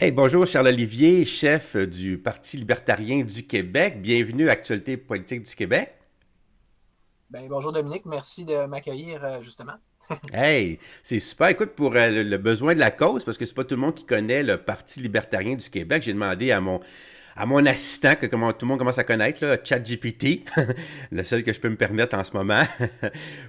Hey, bonjour Charles-Olivier, chef du Parti libertarien du Québec. Bienvenue à Actualité politique du Québec. Ben, bonjour Dominique, merci de m'accueillir justement. Hey, c'est super. Écoute, pour le besoin de la cause, parce que c'est pas tout le monde qui connaît le Parti libertarien du Québec, j'ai demandé à mon assistant que comment, tout le monde commence à connaître, là, ChatGPT, le seul que je peux me permettre en ce moment,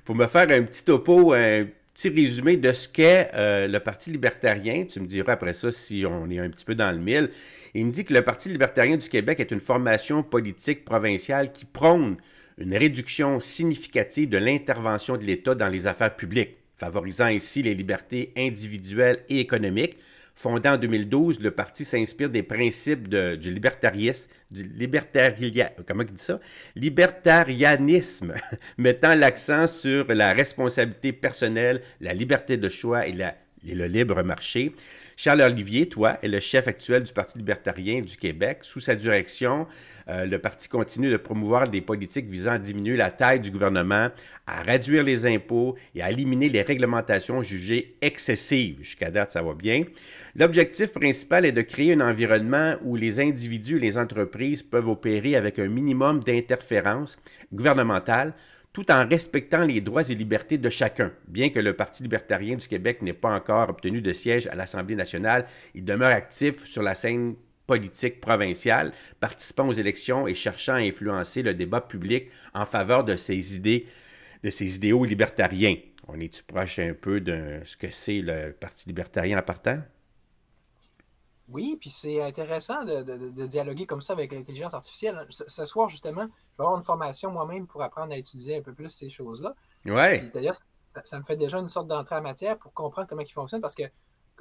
pour me faire un petit topo, un petit résumé de ce qu'est le Parti libertarien. Tu me diras après ça si on est un petit peu dans le mille. Il me dit que le Parti libertarien du Québec est une formation politique provinciale qui prône une réduction significative de l'intervention de l'État dans les affaires publiques, favorisant ainsi les libertés individuelles et économiques. Fondé en 2012, le parti s'inspire des principes du libertarisme, comment il dit ça? Libertarianisme, mettant l'accent sur la responsabilité personnelle, la liberté de choix et le libre marché. Charles Olivier, toi, est le chef actuel du Parti libertarien du Québec. Sous sa direction, le parti continue de promouvoir des politiques visant à diminuer la taille du gouvernement, à réduire les impôts et à éliminer les réglementations jugées excessives. Jusqu'à date, ça va bien. L'objectif principal est de créer un environnement où les individus et les entreprises peuvent opérer avec un minimum d'interférence gouvernementale tout en respectant les droits et libertés de chacun. Bien que le Parti libertarien du Québec n'ait pas encore obtenu de siège à l'Assemblée nationale, il demeure actif sur la scène politique provinciale, participant aux élections et cherchant à influencer le débat public en faveur de ses idéaux libertariens. On est-tu proche un peu de ce que c'est le Parti libertarien en partant? Oui, puis c'est intéressant de dialoguer comme ça avec l'intelligence artificielle. Ce soir, justement, je vais avoir une formation moi-même pour apprendre à utiliser un peu plus ces choses-là. Ouais. Puis d'ailleurs, ça me fait déjà une sorte d'entrée en matière pour comprendre comment ils fonctionnent parce que,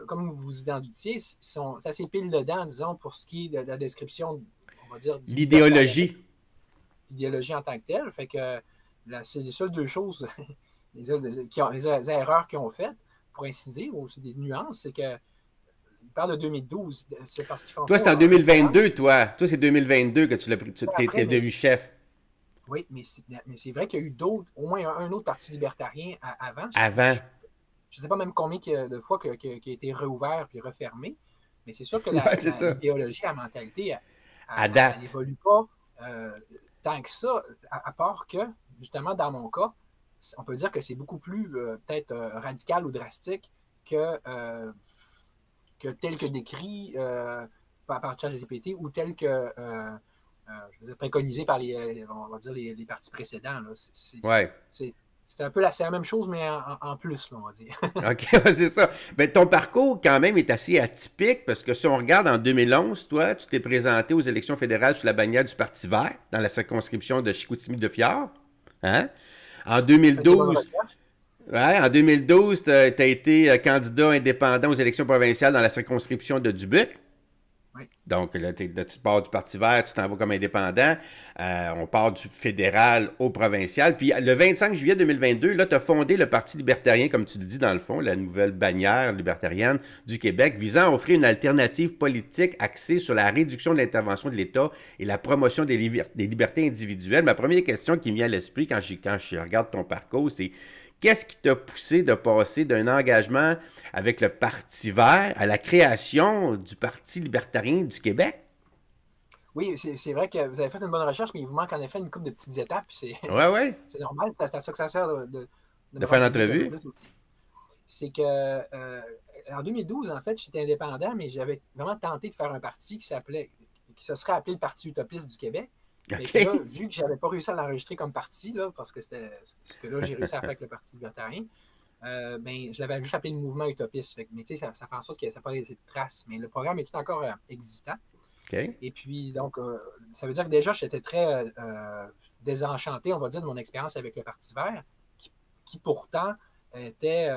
comme vous vous en doutiez, c'est assez pile dedans, disons, pour ce qui est de la description, on va dire, du libertarianisme, L'idéologie. l'idéologie en tant que telle. Fait que c'est les seules deux choses, les erreurs qu'ils ont faites, pour ainsi dire, ou c'est des nuances, c'est que il parle de 2012. C'est parce qu'ils font Toi, c'est en référence. 2022, toi. Toi, c'est 2022 que tu l'as, C'est après, t'es devenu chef. oui, mais c'est vrai qu'il y a eu d'autres, au moins un autre parti libertarien avant. Avant. Je ne sais pas même combien de fois qui a été réouvert puis refermé, mais c'est sûr que Ouais, c'est ça. l'idéologie, la mentalité, À elle date. n'évolue pas tant que ça, à part que, justement, dans mon cas, on peut dire que c'est beaucoup plus peut-être radical ou drastique que tel que décrit par ChatGPT ou tel que je veux dire, préconisé par on va dire les partis précédents. Là. Ouais. C'est un peu c'est la même chose, mais en plus, là, on va dire. OK, ouais, c'est ça. Ben, ton parcours, quand même, est assez atypique parce que si on regarde en 2011, toi, tu t'es présenté aux élections fédérales sous la bannière du Parti vert dans la circonscription de Chicoutimi-de-Fjord. Hein? En J'ai fait des bonnes 2012, recherches. ouais, en 2012, tu as été candidat indépendant aux élections provinciales dans la circonscription de Dubuque. Oui. Donc, là, tu pars du Parti vert, tu t'en vas comme indépendant. On part du fédéral au provincial. Puis, le 25 juillet 2022, là, tu as fondé le Parti libertarien, comme tu le dis dans le fond, la nouvelle bannière libertarienne du Québec, visant à offrir une alternative politique axée sur la réduction de l'intervention de l'État et la promotion des libertés individuelles. Ma première question qui me vient à l'esprit quand je regarde ton parcours, c'est qu'est-ce qui t'a poussé de passer d'un engagement avec le Parti vert à la création du Parti libertarien du Québec? Oui, c'est vrai que vous avez fait une bonne recherche, mais il vous manque en effet une couple de petites étapes. Ouais, ouais. C'est normal, c'est à ça que ça sert de De me faire rendre public un peu l'entrevue. plus aussi. C'est que en 2012, en fait, j'étais indépendant, mais j'avais vraiment tenté de faire un parti qui se serait appelé le Parti utopiste du Québec. Mais que là, OK. vu que j'avais pas réussi à l'enregistrer comme parti, là, parce que c'était ce que là j'ai réussi à faire avec le Parti libertarien, ben, je l'avais juste appelé le mouvement utopiste. Mais tu sais, ça fait en sorte que ça n'a pas laissé de traces. Mais le programme est tout encore existant. OK. Et puis, donc, ça veut dire que déjà, j'étais très désenchanté, on va dire, de mon expérience avec le Parti vert, qui pourtant était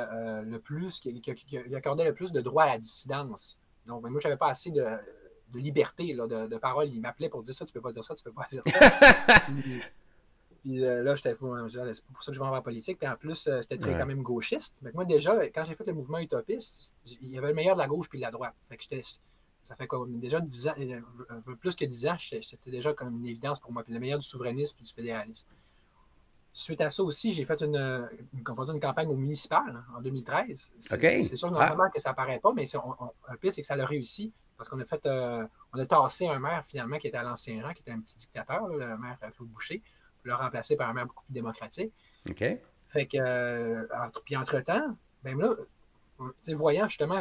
le plus, qui accordait le plus de droits à la dissidence. Donc, ben, moi, je n'avais pas assez de liberté, là, de parole. Il m'appelait pour dire ça, tu peux pas dire ça, tu peux pas dire ça. Puis là, c'est pas pour ça que je vais en politique. Puis en plus, c'était très quand Ouais. même gauchiste. Mais moi, déjà, quand j'ai fait le mouvement utopiste, il y avait le meilleur de la gauche puis de la droite. Fait que ça fait comme déjà 10 ans, plus que 10 ans, c'était déjà comme une évidence pour moi. Puis le meilleur du souverainisme et du fédéralisme. Suite à ça aussi, j'ai fait une campagne au municipal en 2013. OK. C'est sûr Ah. normalement que ça apparaît pas, mais le pire, c'est que ça a réussi parce qu'on a fait, on a tassé un maire finalement qui était à l'ancien rang, qui était un petit dictateur, là, le maire Claude Boucher, pour le remplacer par un maire beaucoup plus démocratique. OK. Fait que, puis entre-temps, ben là, voyant justement,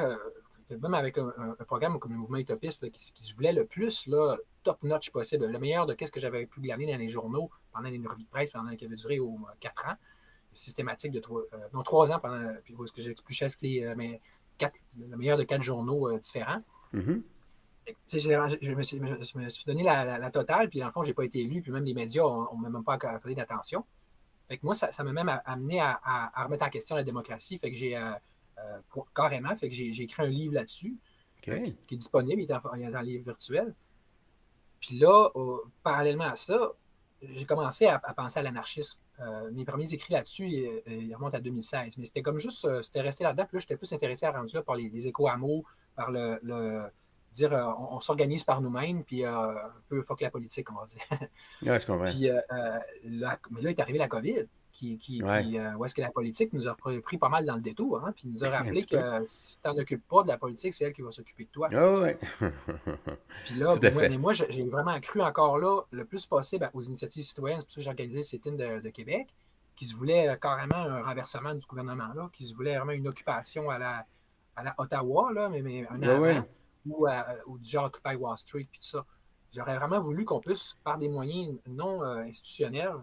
même avec un programme comme le mouvement utopiste là, qui se voulait le plus là, top-notch possible, le meilleur de ce que j'avais pu glaner dans les journaux pendant les revues de presse, qui avait duré au 4 ans, systématique de 3 ans, puis où est-ce que j'expluchais le meilleur de 4 journaux différents. Mm-hmm. Je me suis donné la totale, puis dans le fond, je n'ai pas été élu, puis même les médias n'ont même pas accordé d'attention. Fait que moi, ça m'a même amené à remettre en question la démocratie. Fait que carrément, fait que j'ai écrit un livre là-dessus, Okay. qui est disponible, il est dans le livre virtuel. Puis là, parallèlement à ça, j'ai commencé à penser à l'anarchisme. Mes premiers écrits là-dessus, ils remontent à 2016. Mais c'était comme juste, c'était resté là-dedans. Puis là, j'étais plus intéressé à rendre là par les éco-hameaux, par dire on s'organise par nous-mêmes, puis un peu fuck la politique, on va dire. Ouais, je comprends. Puis mais là est arrivé la COVID, où est-ce que la politique nous a pris pas mal dans le détour, hein, puis nous a rappelé que si tu n'en occupes pas de la politique, c'est elle qui va s'occuper de toi. Oh, ouais. Puis là, moi, j'ai vraiment cru encore là, le plus possible aux initiatives citoyennes. C'est pour ça que j'ai organisé le sit-in de Québec, qui se voulait carrément un renversement du gouvernement, là, qui se voulait vraiment une occupation à la Ottawa, là, mais un avant, ou du genre Occupy Wall Street, puis tout ça. J'aurais vraiment voulu qu'on puisse, par des moyens non institutionnels,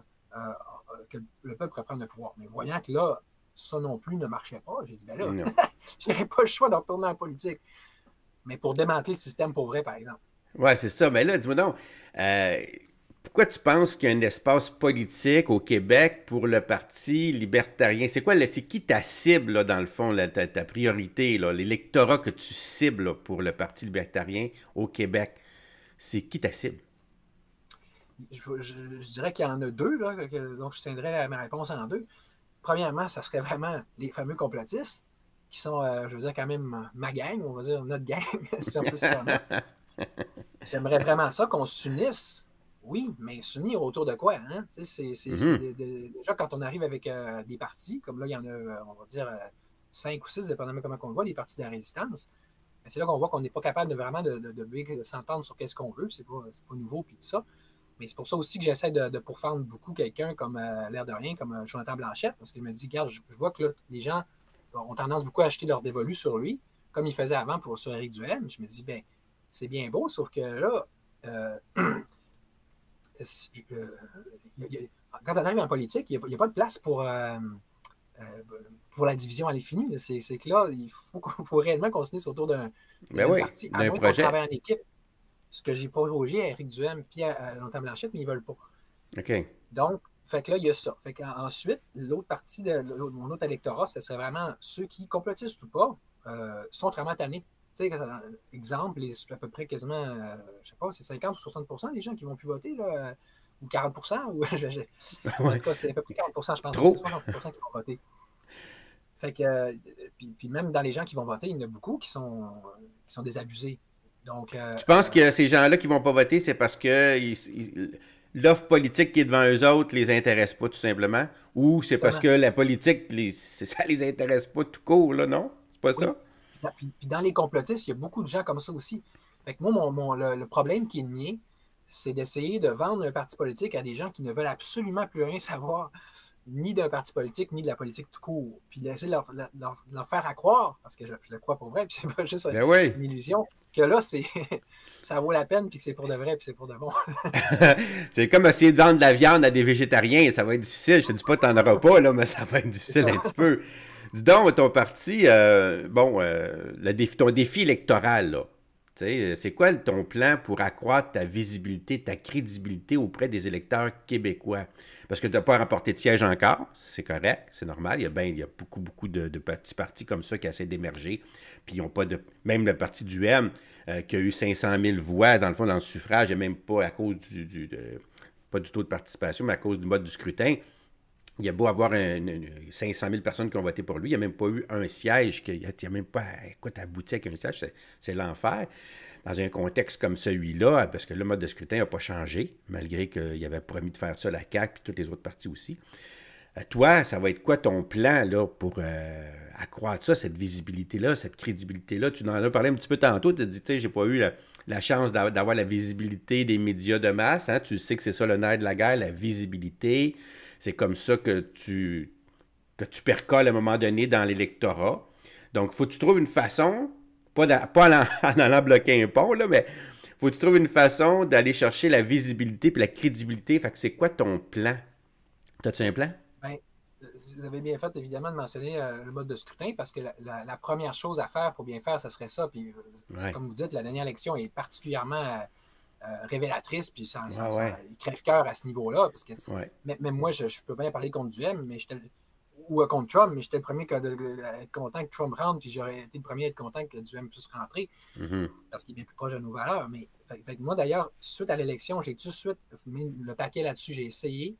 que le peuple reprenne le pouvoir. Mais voyant que là, ça non plus ne marchait pas, j'ai dit, ben là, je n'aurais pas le choix de retourner en politique. Mais pour démanteler le système pour vrai, par exemple. Ouais, c'est ça. Mais là, dis-moi donc, pourquoi tu penses qu'il y a un espace politique au Québec pour le Parti libertarien? C'est qui ta cible, là, dans le fond, là, ta priorité, l'électorat que tu cibles là, pour le Parti libertarien au Québec? C'est qui ta cible? Je dirais qu'il y en a deux, là, donc je scindrais ma réponse en deux. Premièrement, ça serait vraiment les fameux complotistes, qui sont, je veux dire, quand même ma gang, on va dire notre gang, si on peut se permettre. J'aimerais vraiment ça, qu'on s'unisse, oui, mais s'unir autour de quoi? Hein? Déjà, quand on arrive avec des partis, comme là, il y en a, on va dire, 5 ou 6, dépendamment comment on le voit, des partis de la résistance, c'est là qu'on voit qu'on n'est pas capable de vraiment de s'entendre sur qu'est-ce qu'on veut, c'est pas nouveau, puis tout ça. Mais c'est pour ça aussi que j'essaie de pourfendre beaucoup quelqu'un comme l'air de rien, comme Jonathan Blanchette, parce qu'il me dit, regarde, je vois que là, les gens ont tendance beaucoup à acheter leur dévolu sur lui, comme il faisait avant sur Éric Duhem. Je me dis, ben, c'est bien beau, sauf que là, quand on arrive en politique, il n'y a pas de place pour la division à l'infini. C'est que là, il faut réellement qu'on se unisse autour d'un parti, à moins qu'on travaille en équipe. Ce que j'ai proposé à Éric Duhem et à Jonathan Blanchette, mais ils ne veulent pas. OK. Donc, fait que là, il y a ça. Fait qu'ensuite, l'autre partie de mon autre électorat, ce serait vraiment ceux qui, complotistes ou pas, sont vraiment tannés. Tu sais, exemple, à peu près quasiment, je ne sais pas, c'est 50 ou 60 des gens qui vont plus voter, là, ou 40 ou, en tout cas, c'est à peu près 40 je pense, c'est 60 qui vont voter. Fait que, puis même dans les gens qui vont voter, il y en a beaucoup qui sont désabusés. Donc, tu penses que ces gens-là qui ne vont pas voter, c'est parce que l'offre politique qui est devant eux autres les intéresse pas, tout simplement? Ou c'est parce que la politique, ça les intéresse pas tout court, là, non? C'est pas ça? Puis dans les complotistes, il y a beaucoup de gens comme ça aussi. Fait que moi, le problème qui est le mien, c'est d'essayer de vendre un parti politique à des gens qui ne veulent absolument plus rien savoir, ni d'un parti politique, ni de la politique tout court. Puis d'essayer de leur faire à croire, parce que je le crois pour vrai, puis c'est pas juste une illusion, que là, ça vaut la peine, puis que c'est pour de vrai, puis c'est pour de bon. C'est comme essayer de vendre de la viande à des végétariens, ça va être difficile. Je te dis pas que tu n'en auras pas, là, mais ça va être difficile un petit peu. Dis donc, ton parti, ton défi électoral, là, c'est quoi ton plan pour accroître ta visibilité, ta crédibilité auprès des électeurs québécois? Parce que tu n'as pas remporté de siège encore, c'est correct, c'est normal. Il y a beaucoup de petits partis comme ça qui essaient d'émerger. Puis ils n'ont pas de. Même le parti du M, qui a eu 500 000 voix, dans le fond, dans le suffrage, et même pas à cause pas du taux de participation, mais à cause du mode du scrutin. Il y a beau avoir 500 000 personnes qui ont voté pour lui, il n'y a même pas eu un siège, il n'y a même pas, écoute, abouti avec un siège, c'est l'enfer. Dans un contexte comme celui-là, parce que le mode de scrutin n'a pas changé, malgré qu'il avait promis de faire ça la CAQ et tous les autres partis aussi. Toi, ça va être quoi ton plan là, pour accroître ça, cette visibilité-là, cette crédibilité-là? Tu en as parlé un petit peu tantôt, tu as dit, tu sais, j'ai pas eu la chance d'avoir la visibilité des médias de masse. Hein? Tu sais que c'est ça le nerf de la guerre, la visibilité. C'est comme ça que tu percoles à un moment donné dans l'électorat. Donc, il faut que tu trouves une façon, pas en allant bloquer un pont, là, mais faut que tu trouves une façon d'aller chercher la visibilité et la crédibilité. Fait que c'est quoi ton plan? T'as-tu un plan? Ben, vous avez bien fait, évidemment, de mentionner le mode de scrutin parce que la première chose à faire pour bien faire, ce serait ça. Puis, Ouais. comme vous dites, la dernière élection est particulièrement révélatrice, puis Ouais, ouais. il crève-cœur à ce niveau-là. Parce que Ouais. même moi, je peux bien parler contre Duhem, mais ou contre Trump, mais j'étais le premier à être content que Trump rentre, puis j'aurais été le premier à être content que Duhem puisse rentrer, Mhm. parce qu'il est bien plus proche de nos valeurs. Mais fait que moi, d'ailleurs, suite à l'élection, j'ai tout de suite mis le paquet là-dessus. J'ai essayé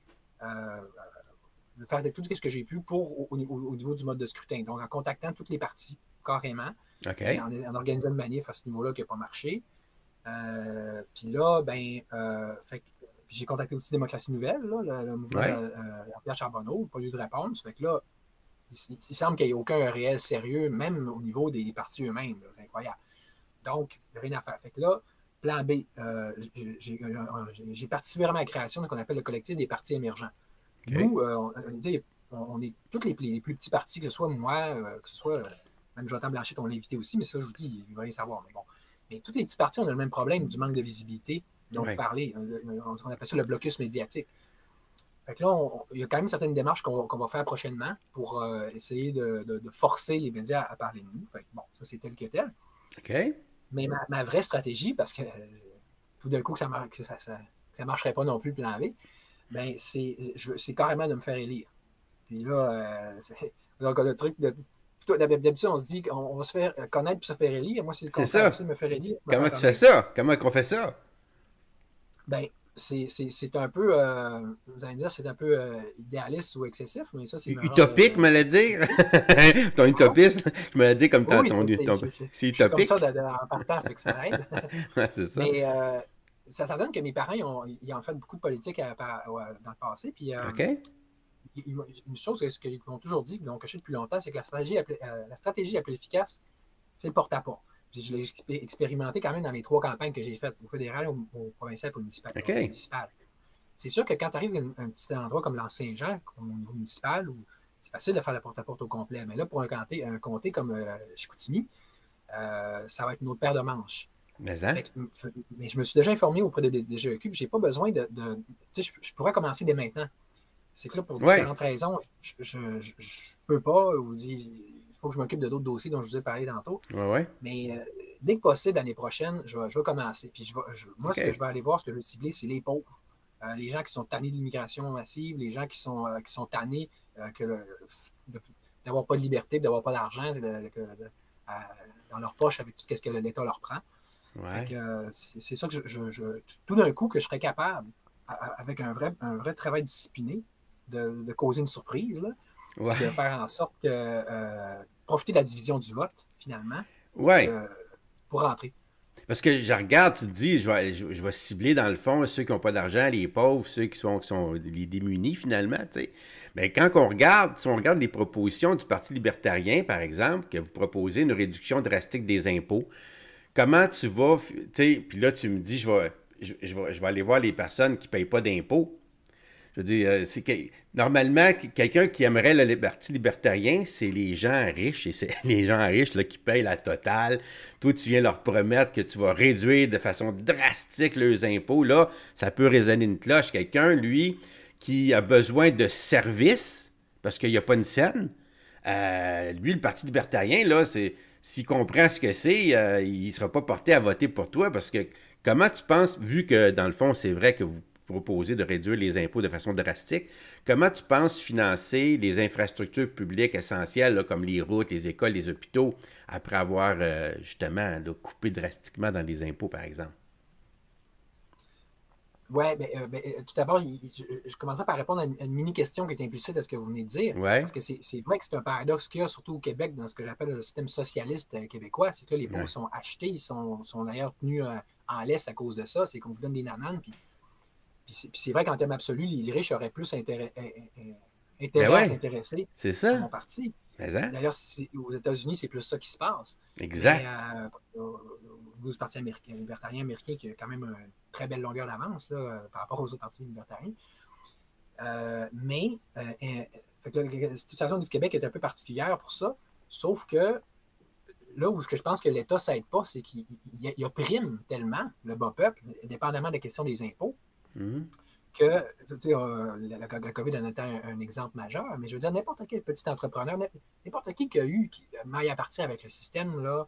de faire tout ce que j'ai pu au niveau du mode de scrutin. Donc, en contactant toutes les parties, carrément, et OK. en organisant une manif à ce niveau-là qui n'a pas marché. Puis là, puis j'ai contacté aussi Démocratie Nouvelle, là, le mouvement Ouais. Pierre Charbonneau, pas lieu de réponse. Fait que là, il semble qu'il n'y ait aucun réel sérieux, même au niveau des partis eux-mêmes. C'est incroyable. Donc, rien à faire. Fait que là, plan B, j'ai participé vraiment à la création de ce qu'on appelle le collectif des partis émergents. OK. Nous, on est tous les plus petits partis, que ce soit moi, que ce soit même Jonathan Blanchet, on l'a invité aussi, mais ça, je vous dis, il va rien savoir. Mais bon. Mais tous les petits partis ont le même problème du manque de visibilité dont vous Ouais. parlez. On appelle ça le blocus médiatique. Fait que là, il y a quand même certaines démarches qu'on va faire prochainement pour essayer de forcer les médias à parler de nous. Fait que bon, ça, c'est tel que tel. OK. Mais ma vraie stratégie, parce que tout d'un coup, que ça marcherait pas non plus le plan B, ben, c'est carrément de me faire élire. Puis là, donc le truc d'habitude, on se dit qu'on va se faire connaître puis se faire élire. Moi, c'est le C'est contraire. ça. J'essaie de me faire élire, me Comment faire tu fais connaître. ça? Comment qu'on fait ça? Ben, c'est un peu, vous allez me dire, c'est un peu idéaliste ou excessif, mais ça, c'est une erreur Utopique, me le dire? Ton Pardon? utopiste, je me l'as dit comme Oui, c'est je suis comme ça utopique. en partant, fait que ça aide. Ouais, c'est ça. Mais ça donne que mes parents, ils ont fait beaucoup de politique dans le passé. Puis OK? une chose qu'ils m'ont toujours dit, qu'ils ont caché depuis longtemps, c'est que la stratégie la plus efficace, c'est le porte-à-porte. Puis je l'ai expérimenté quand même dans les 3 campagnes que j'ai faites, au fédéral, au provincial et au OK. municipal. C'est sûr que quand tu arrives à un petit endroit comme l'Anse-Saint-Jean, comme au niveau municipal, où c'est facile de faire le porte-à-porte au complet. Mais là, pour un comté comme Chicoutimi, ça va être une autre paire de manches. Mais hein? Mais je me suis déjà informé auprès de DGEQ, puis j'ai pas besoin tu sais, je pourrais commencer dès maintenant. C'est que là, pour Ouais. différentes raisons, je peux pas, il faut que je m'occupe de d'autres dossiers dont je vous ai parlé tantôt. Ouais, ouais. Mais dès que possible, l'année prochaine, je vais commencer. Puis moi, ce que OK. je vais aller voir, ce que je vais cibler, c'est les pauvres. Les gens qui sont tannés de l'immigration massive, les gens qui sont tannés d'avoir pas de liberté, d'avoir pas d'argent dans leur poche avec tout ce que l'État leur prend. Fait Ouais. que c'est ça que tout d'un coup, que je serais capable, avec un vrai travail discipliné, de causer une surprise, là, puis de Ouais. faire en sorte que profiter de la division du vote, finalement, Ouais. que, pour rentrer. Parce que je regarde, tu te dis, je vais cibler dans le fond ceux qui n'ont pas d'argent, les pauvres, ceux qui sont les démunis finalement, tu sais. Mais quand on regarde, si on regarde les propositions du Parti libertarien, par exemple, que vous proposez une réduction drastique des impôts, comment tu vas, tu sais, puis là tu me dis, je vais aller voir les personnes qui ne payent pas d'impôts. Je veux dire, normalement, quelqu'un qui aimerait le Parti libertarien, c'est les gens riches, et c'est les gens riches là, qui payent la totale. Toi, tu viens leur promettre que tu vas réduire de façon drastique leurs impôts. Là, ça peut résonner une cloche. Quelqu'un, lui, qui a besoin de services, parce qu'il n'y a pas une scène, lui, le Parti libertarien, là, s'il comprend ce que c'est, il ne sera pas porté à voter pour toi, parce que comment tu penses, vu que dans le fond, c'est vrai que vous proposez de réduire les impôts de façon drastique, comment tu penses financer les infrastructures publiques essentielles, là, comme les routes, les écoles, les hôpitaux, après avoir justement là, coupé drastiquement dans les impôts, par exemple? Oui, tout d'abord, je commencerai par répondre à une mini-question qui est implicite à ce que vous venez de dire. Ouais, Parce que c'est vrai que c'est un paradoxe qu'il y a, surtout au Québec, dans ce que j'appelle le système socialiste québécois. C'est que là, les pauvres ouais, sont achetés, ils sont d'ailleurs tenus en laisse à cause de ça. C'est qu'on vous donne des nananes. Puis c'est vrai qu'en termes absolus, les riches auraient plus intérêt, Ben intérêt à ouais, s'intéresser c'est à ça. mon parti. Mais hein? D'ailleurs, aux États-Unis, c'est plus ça qui se passe. Mais Exact. au niveau du Parti libertarien américain, qui a quand même une très belle longueur d'avance par rapport aux autres partis libertariens. Fait que la situation du Québec est un peu particulière pour ça, sauf que là où je pense que l'État ne s'aide pas, c'est qu'il opprime tellement le bas peuple, dépendamment de la question des impôts, Mhm. que la COVID en était un exemple majeur, mais je veux dire, n'importe quel petit entrepreneur, n'importe qui maille à partir avec le système, là,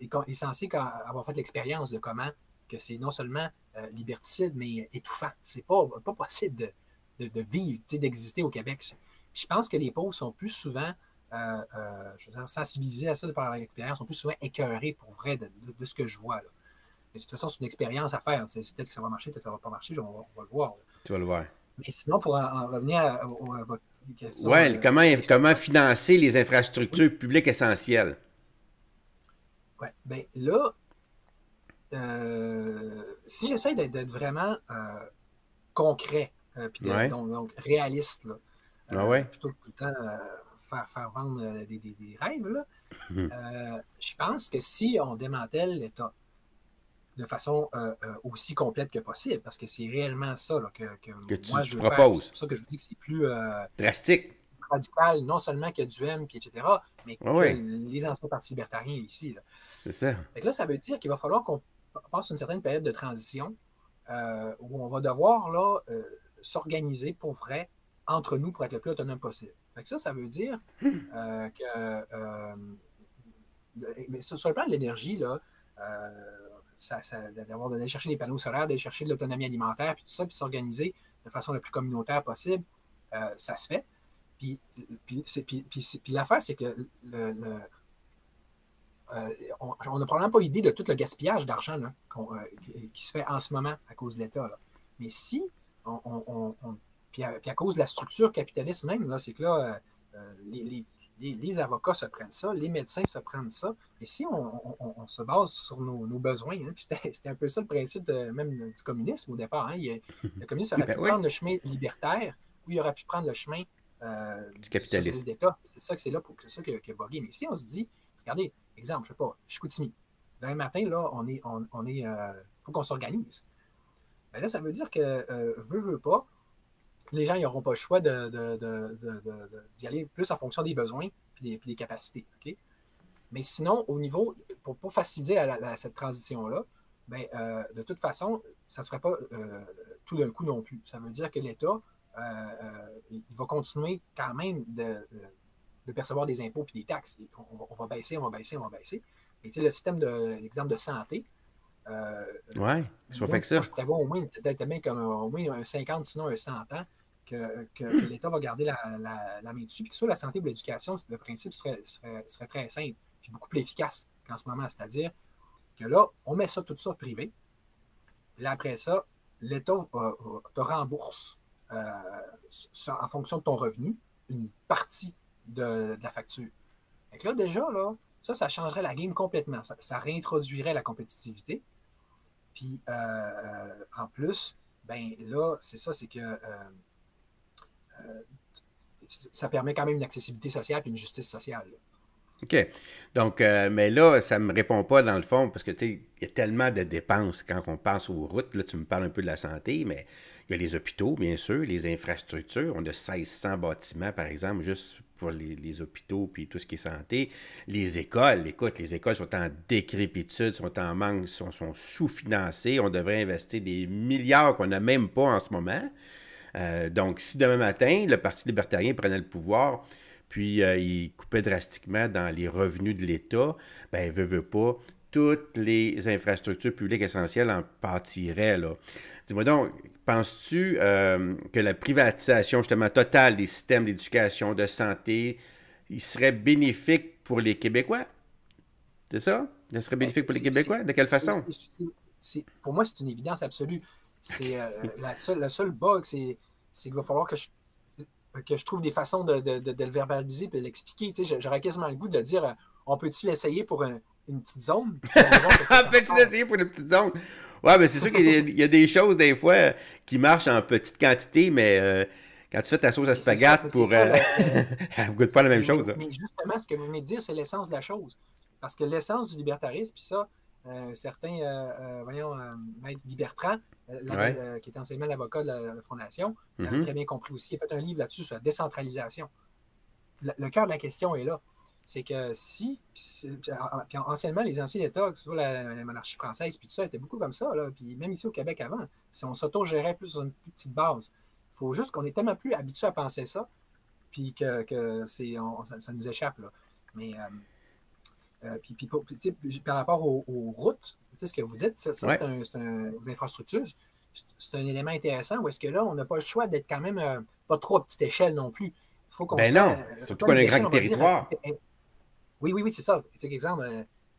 est censé avoir fait l'expérience de comment que c'est non seulement liberticide, mais étouffant. C'est pas possible de vivre, d'exister au Québec. Je pense que les pauvres sont plus souvent je veux dire, sensibilisés à ça par l'expérience, sont plus souvent écœurés pour vrai de ce que je vois. Là. Mais de toute façon, c'est une expérience à faire. C'est peut-être que ça va marcher, peut-être que ça ne va pas marcher, on va le voir. Là. Tu vas le voir. Mais sinon, pour en revenir à votre question. Ouais, comment financer les Oui, infrastructures publiques essentielles? ouais. Ben là, si j'essaie d'être vraiment concret, puis Ouais. donc réaliste, là, Ah ouais. plutôt que tout le temps faire vendre des rêves, là, Mhm. je pense que si on démantèle l'État de façon aussi complète que possible, parce que c'est réellement ça là, que Que tu, moi tu je veux faire. C'est proposes. pour ça que je vous dis que c'est plus Drastique. radical, non seulement que du M, puis etc., mais Ah que ouais, les anciens partis libertariens ici. Là. c'est ça. Fait que là, ça veut dire qu'il va falloir qu'on passe une certaine période de transition où on va devoir là, s'organiser pour vrai entre nous pour être le plus autonome possible. Fait que ça veut dire que mais sur le plan de l'énergie, là, d'aller chercher des panneaux solaires, d'aller chercher de l'autonomie alimentaire, puis tout ça, puis s'organiser de façon la plus communautaire possible, ça se fait. Puis l'affaire, c'est que on n'a probablement pas idée de tout le gaspillage d'argent qui se fait en ce moment à cause de l'État. Là. Mais si puis à cause de la structure capitaliste même, c'est que là, les avocats se prennent ça, les médecins se prennent ça. Et si on se base sur nos besoins, hein, puis c'était un peu ça le principe même du communisme au départ. Hein, le communisme aurait Ben pu oui, prendre le chemin libertaire ou il aurait pu prendre le chemin du du socialisme capitalisme. d'État. C'est ça que c'est là pour c'est ça qui a bugué. Mais si on se dit, regardez, exemple, je ne sais pas, Chicoutimi. Demain matin, là, faut qu'on s'organise. Ben là, ça veut dire que veut pas, les gens n'auront pas le choix d'y aller plus en fonction des besoins et des capacités. Okay? Mais sinon, au niveau, pour faciliter cette transition-là, ben, de toute façon, ça ne se ferait pas tout d'un coup non plus. Ça veut dire que l'État, il va continuer quand même de percevoir des impôts et des taxes. On va baisser, on va baisser, on va baisser. Et le système l'exemple de santé, Ouais, soit fait moi, que ça. je prévois au moins peut-être même comme au moins un 50, sinon un 100 ans, que l'État va garder la main dessus. Puis que sur la santé ou l'éducation, le principe serait très simple, puis beaucoup plus efficace qu'en ce moment. C'est-à-dire que là, on met ça, tout ça privé. Puis là, après ça, l'État te rembourse en fonction de ton revenu une partie de la facture. Donc là, déjà, là, ça changerait la game complètement. Ça réintroduirait la compétitivité. Puis, en plus, ben là, c'est ça, c'est que ça permet quand même une accessibilité sociale et une justice sociale. Là. OK. Donc, mais là, ça ne me répond pas dans le fond, parce que, tu sais, il y a tellement de dépenses quand on passe aux routes. Là, tu me parles un peu de la santé, mais il y a les hôpitaux, bien sûr, les infrastructures. On a 1600 bâtiments, par exemple, juste pour les hôpitaux puis tout ce qui est santé. Les écoles, écoute, les écoles sont en décrépitude, sont en manque, sont sous-financées. On devrait investir des milliards qu'on n'a même pas en ce moment. Donc, si demain matin, le Parti libertarien prenait le pouvoir, puis il coupait drastiquement dans les revenus de l'État, ben, veut pas, toutes les infrastructures publiques essentielles en pâtiraient, là. Dis-moi donc, penses-tu que la privatisation, justement, totale des systèmes d'éducation, de santé, il serait bénéfique pour les Québécois? C'est ça? Il serait Ben, bénéfique pour les Québécois? De quelle façon? pour moi, c'est une évidence absolue. C'est le seul bug, c'est qu'il va falloir que je trouve des façons de le verbaliser et de l'expliquer. J'aurais quasiment le goût de dire on peut-tu l'essayer pour une petite zone? Peux-tu l'essayer pour une petite zone? Ouais, mais c'est sûr qu'il y a des choses, des fois, qui marchent en petite quantité, mais Quand tu fais ta sauce à Mais c'est ça, spaghetti pour... elle goûte pas la même chose, là. mais justement, ce que vous venez de dire, c'est l'essence de la chose. Parce que l'essence du libertarisme, puis ça, certains, voyons, Maître Guy Bertrand, Ouais. qui est anciennement l'avocat de la Fondation, l'avait Mhm. très bien compris aussi. Il a fait un livre là-dessus sur la décentralisation. Le cœur de la question est là. C'est que si, puis anciennement, les anciens États, que ce soit la monarchie française, puis tout ça, étaient beaucoup comme ça, là, puis même ici au Québec avant, si on s'auto-gérait plus sur une plus petite base, il faut juste qu'on est tellement plus habitué à penser ça, puis que ça nous échappe. Là. Mais puis par rapport aux routes, ce que vous dites, ça Ouais. aux infrastructures, c'est un élément intéressant où est-ce que là, on n'a pas le choix d'être quand même pas trop à petite échelle non plus. Il faut qu'on Ben soit, non, surtout pas qu'on a une un échelle, grand on va dire, territoire. oui, oui, oui, c'est ça. Exemple,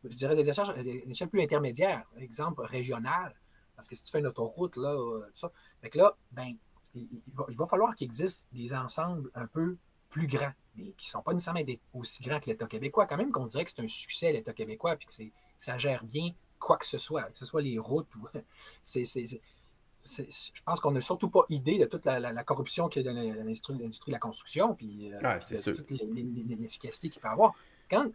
je dirais des échanges à une échelle plus intermédiaire, exemple régional. Parce que si tu fais une autoroute, là, tout ça, fait que là, ben, il va falloir qu'il existe des ensembles un peu plus grands, mais qui ne sont pas nécessairement aussi grands que l'État québécois. Quand même qu'on dirait que c'est un succès, l'État québécois, puis que ça gère bien quoi que ce soit les routes ou. c'est, c'est, je pense qu'on n'a surtout pas idée de toute la corruption qu'il y a dans l'industrie de la construction, Ah, puis c'est de sûr. toute l'inefficacité qu'il peut y avoir.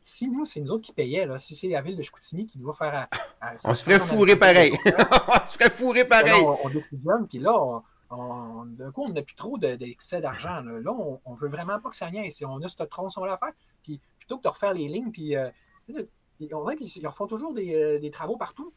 Si nous, c'est nous autres qui payaient, là, si c'est la ville de Chicoutimi qui doit faire On ça se ferait prend fourrer un de pareil. concurrence, On se ferait fourrer là, pareil. on défusionne, puis là, d'un coup, on n'a plus trop d'excès d'argent. Là, on veut vraiment pas que ça niaise. On a ce tronçon-là à faire. Puis plutôt que de refaire les lignes, puis on voit qu'ils refont toujours des travaux partout,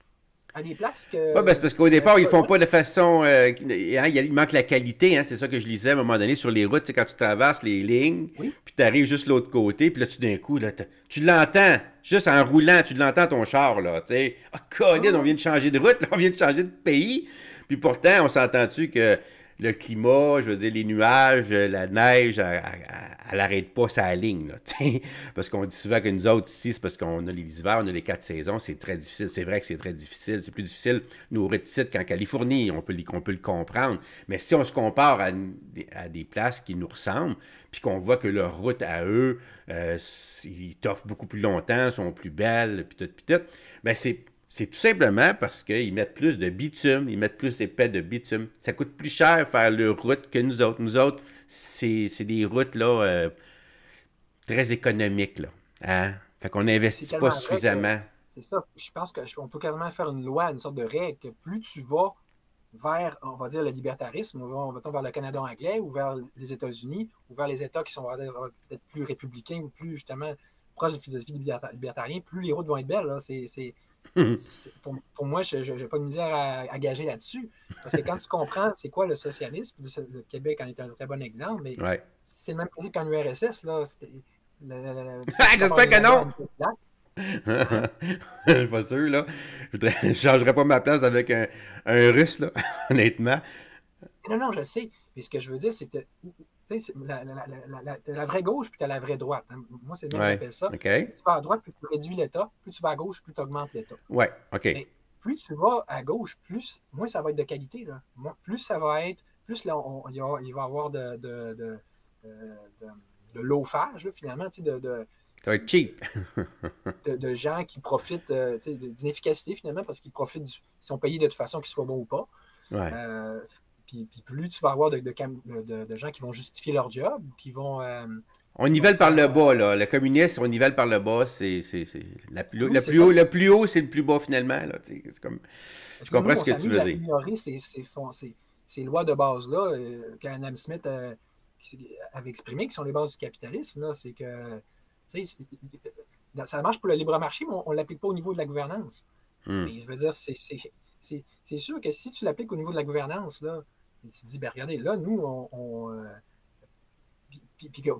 à des places Ouais, ben c'est que parce qu'au il n'y avait départ, pas ils font besoin. pas de façon. Il manque la qualité, hein, c'est ça que je lisais à un moment donné sur les routes, tu sais, quand tu traverses les lignes, Oui, puis tu arrives juste de l'autre côté, puis là, tout d'un coup, là, tu l'entends, juste en roulant, tu l'entends ton char, là, tu sais. Ah, oui, Colin, on vient oui. de changer de route, là, on vient de changer de pays. Puis pourtant, on s'entend-tu que le climat, je veux dire, les nuages, la neige, elle n'arrête pas sa ligne, là, tu sais. Parce qu'on dit souvent que nous autres, ici, c'est parce qu'on a les hivers, on a les 4 saisons, c'est très difficile. C'est vrai que c'est très difficile. C'est plus difficile, nous, au titre qu'en Californie, on peut le comprendre. Mais si on se compare à des places qui nous ressemblent, puis qu'on voit que leurs routes à eux, ils t'offrent beaucoup plus longtemps, sont plus belles, puis tout, ben c'est tout simplement parce qu'ils mettent plus de bitume, ils mettent plus épais de bitume. Ça coûte plus cher faire leur route que nous autres. Nous autres, c'est des routes là, très économiques. Là. Hein? Fait qu'on C'est n'investit pas tellement vrai que suffisamment. c'est ça. Je pense qu'on peut quasiment faire une loi, une sorte de règle, que plus tu vas vers, on va dire, le libertarisme, on va vers le Canada anglais ou vers les États-Unis ou vers les États qui sont peut-être plus républicains ou plus justement proches de la philosophie libertarien, plus les routes vont être belles. Là. Pour moi, je n'ai pas de misère à gager là-dessus. Parce que quand tu comprends c'est quoi le socialisme, le Québec en est un très bon exemple, mais Ouais. c'est le même principe qu'en URSS. Là, tu compares J'espère les que Allemands à non! une Cadillac, hein? Je suis pas sûr, là. Je changerais pas ma place avec un Russe, là, honnêtement. Non, non, je sais. Mais ce que je veux dire, c'est que t'as la vraie gauche puis tu as la vraie droite. Hein. Moi, c'est le même que Ouais. j'appelle ça. OK. Plus tu vas à droite, plus tu réduis l'État. Plus tu vas à gauche, plus tu augmentes l'État. Ouais. OK. Mais plus tu vas à gauche, plus moins ça va être de qualité. Là. Plus ça va être, plus là, il va y avoir de l'ophage, là, finalement, Ça va être cheap. de gens qui profitent d'inefficacité, finalement, parce qu'ils profitent, ils sont payés de toute façon, qu'ils soient bons ou pas. Ouais. Puis plus tu vas avoir de gens qui vont justifier leur job, On qui vont nivelle par faire. le bas, là. Le communiste, on nivelle par le bas. Oui, c'est ça. Le plus haut, c'est le plus bas, finalement, là. C'est comme... Je Nous, comprends ce on que tu s'amuse veux à dire. ignorer ces lois de base-là qu'Adam Smith avait exprimées, qui sont les bases du capitalisme. Là, c'est que ça marche pour le libre marché, mais on ne l'applique pas au niveau de la gouvernance. Hmm. Mais je veux dire, c'est sûr que si tu l'appliques au niveau de la gouvernance, là, tu te dis, ben regardez, là, nous, puis que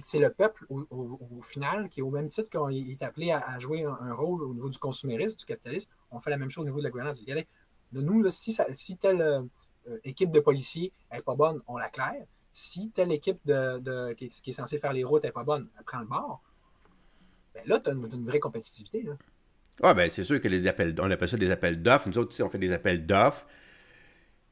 c'est le peuple, au final, qui est au même titre qu'on est appelé à jouer un rôle au niveau du consumérisme, du capitalisme, on fait la même chose au niveau de la gouvernance. Regardez, nous, là, si telle équipe de policiers n'est pas bonne, on la claire. Si telle équipe qui est censée faire les routes n'est pas bonne, elle prend le bord. Ben là, tu as une vraie compétitivité. Là. Ah, ben, c'est sûr que les appels, on appelle ça des appels d'offres. Nous autres, tu sais, on fait des appels d'offres.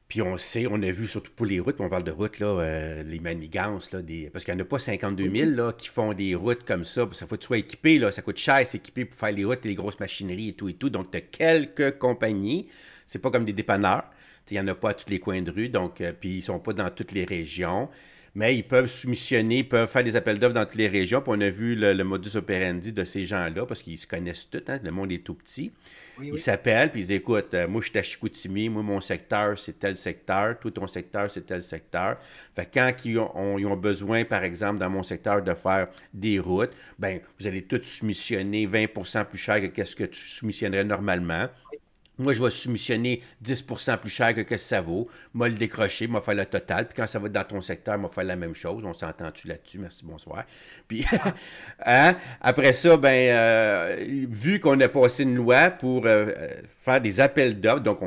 Puis on sait, on a vu surtout pour les routes, on parle de routes, là, les manigances, là, parce qu'il n'y en a pas 52 Oui, 000 oui. là, qui font des routes comme ça. Ça faut que tu sois équipé, là, ça coûte cher s'équiper pour faire les routes, les grosses machineries et tout et tout. Donc, tu as quelques compagnies. C'est pas comme des dépanneurs. Il n'y en a pas à tous les coins de rue, donc, puis ils sont pas dans toutes les régions. Mais ils peuvent soumissionner, ils peuvent faire des appels d'offres dans toutes les régions. Puis on a vu le modus operandi de ces gens-là, parce qu'ils se connaissent tous, hein, le monde est tout petit. Oui, Ils oui. s'appellent, puis ils disent, écoute, moi je suis à Chicoutimi, moi mon secteur c'est tel secteur, toi ton secteur c'est tel secteur. Fait que quand ils ont besoin, par exemple, dans mon secteur, de faire des routes, ben vous allez tous soumissionner 20% plus cher que ce que tu soumissionnerais normalement. Moi, je vais soumissionner 10% plus cher que ce que ça vaut. Moi, le décrocher, moi, faire le total. Puis quand ça va dans ton secteur, moi, faire la même chose. On s'entend-tu là-dessus? Merci, bonsoir. Puis, hein? Après ça, ben, vu qu'on a passé une loi pour faire des appels d'offres, donc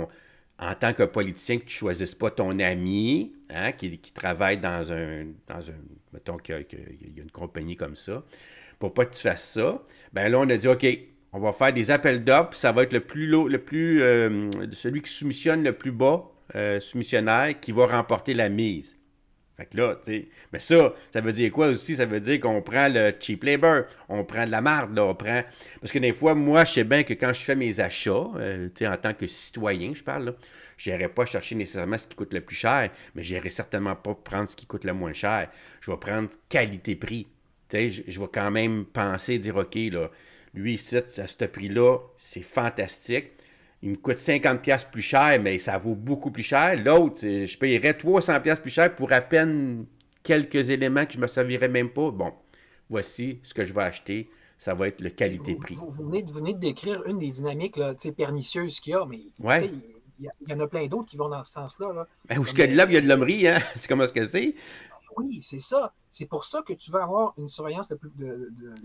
en tant que politicien, que tu ne choisisses pas ton ami, hein, qui travaille mettons qu'il y a une compagnie comme ça, pour pas que tu fasses ça, ben là, on a dit, OK, on va faire des appels d'offres, puis ça va être le plus lourd, celui qui soumissionne le plus bas, soumissionnaire, qui va remporter la mise. Fait que là, tu sais, mais ça veut dire quoi aussi? Ça veut dire qu'on prend le cheap labor, on prend de la marde, là, on prend... Parce que des fois, moi, je sais bien que quand je fais mes achats, tu sais, en tant que citoyen, je parle, là, je n'irai pas chercher nécessairement ce qui coûte le plus cher, mais je n'irai certainement pas prendre ce qui coûte le moins cher. Je vais prendre qualité-prix. Tu sais, je vais quand même penser, dire, OK, là, lui, ici, à ce prix-là, c'est fantastique. Il me coûte 50$ plus cher, mais ça vaut beaucoup plus cher. L'autre, je payerais 300$ plus cher pour à peine quelques éléments que je ne me servirais même pas. Bon, voici ce que je vais acheter. Ça va être le qualité-prix. Vous venez de décrire une des dynamiques là, pernicieuses qu'il y a, mais Ouais. il y en a plein d'autres qui vont dans ce sens-là. Là. Ben, où est-ce Comme, qu'il y a de l'homme, il y a de l'hommerie, hein? C'est comment est-ce que c'est? oui, c'est ça. C'est pour ça que tu veux avoir une surveillance le plus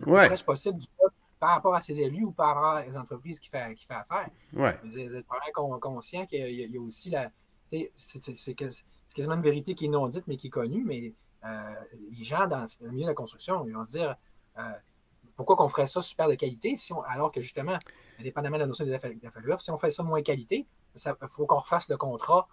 Ouais. proche possible du peuple par rapport à ses élus ou par rapport aux entreprises qui fait affaire. Ouais. Vous êtes probablement conscient qu'il y a aussi la. C'est quasiment une vérité qui est non dite, mais qui est connue, mais les gens dans le milieu de la construction, ils vont se dire pourquoi qu'on ferait ça super de qualité alors que justement, indépendamment de la notion des appels d'offres, si on fait ça moins qualité, il faut qu'on refasse le contrat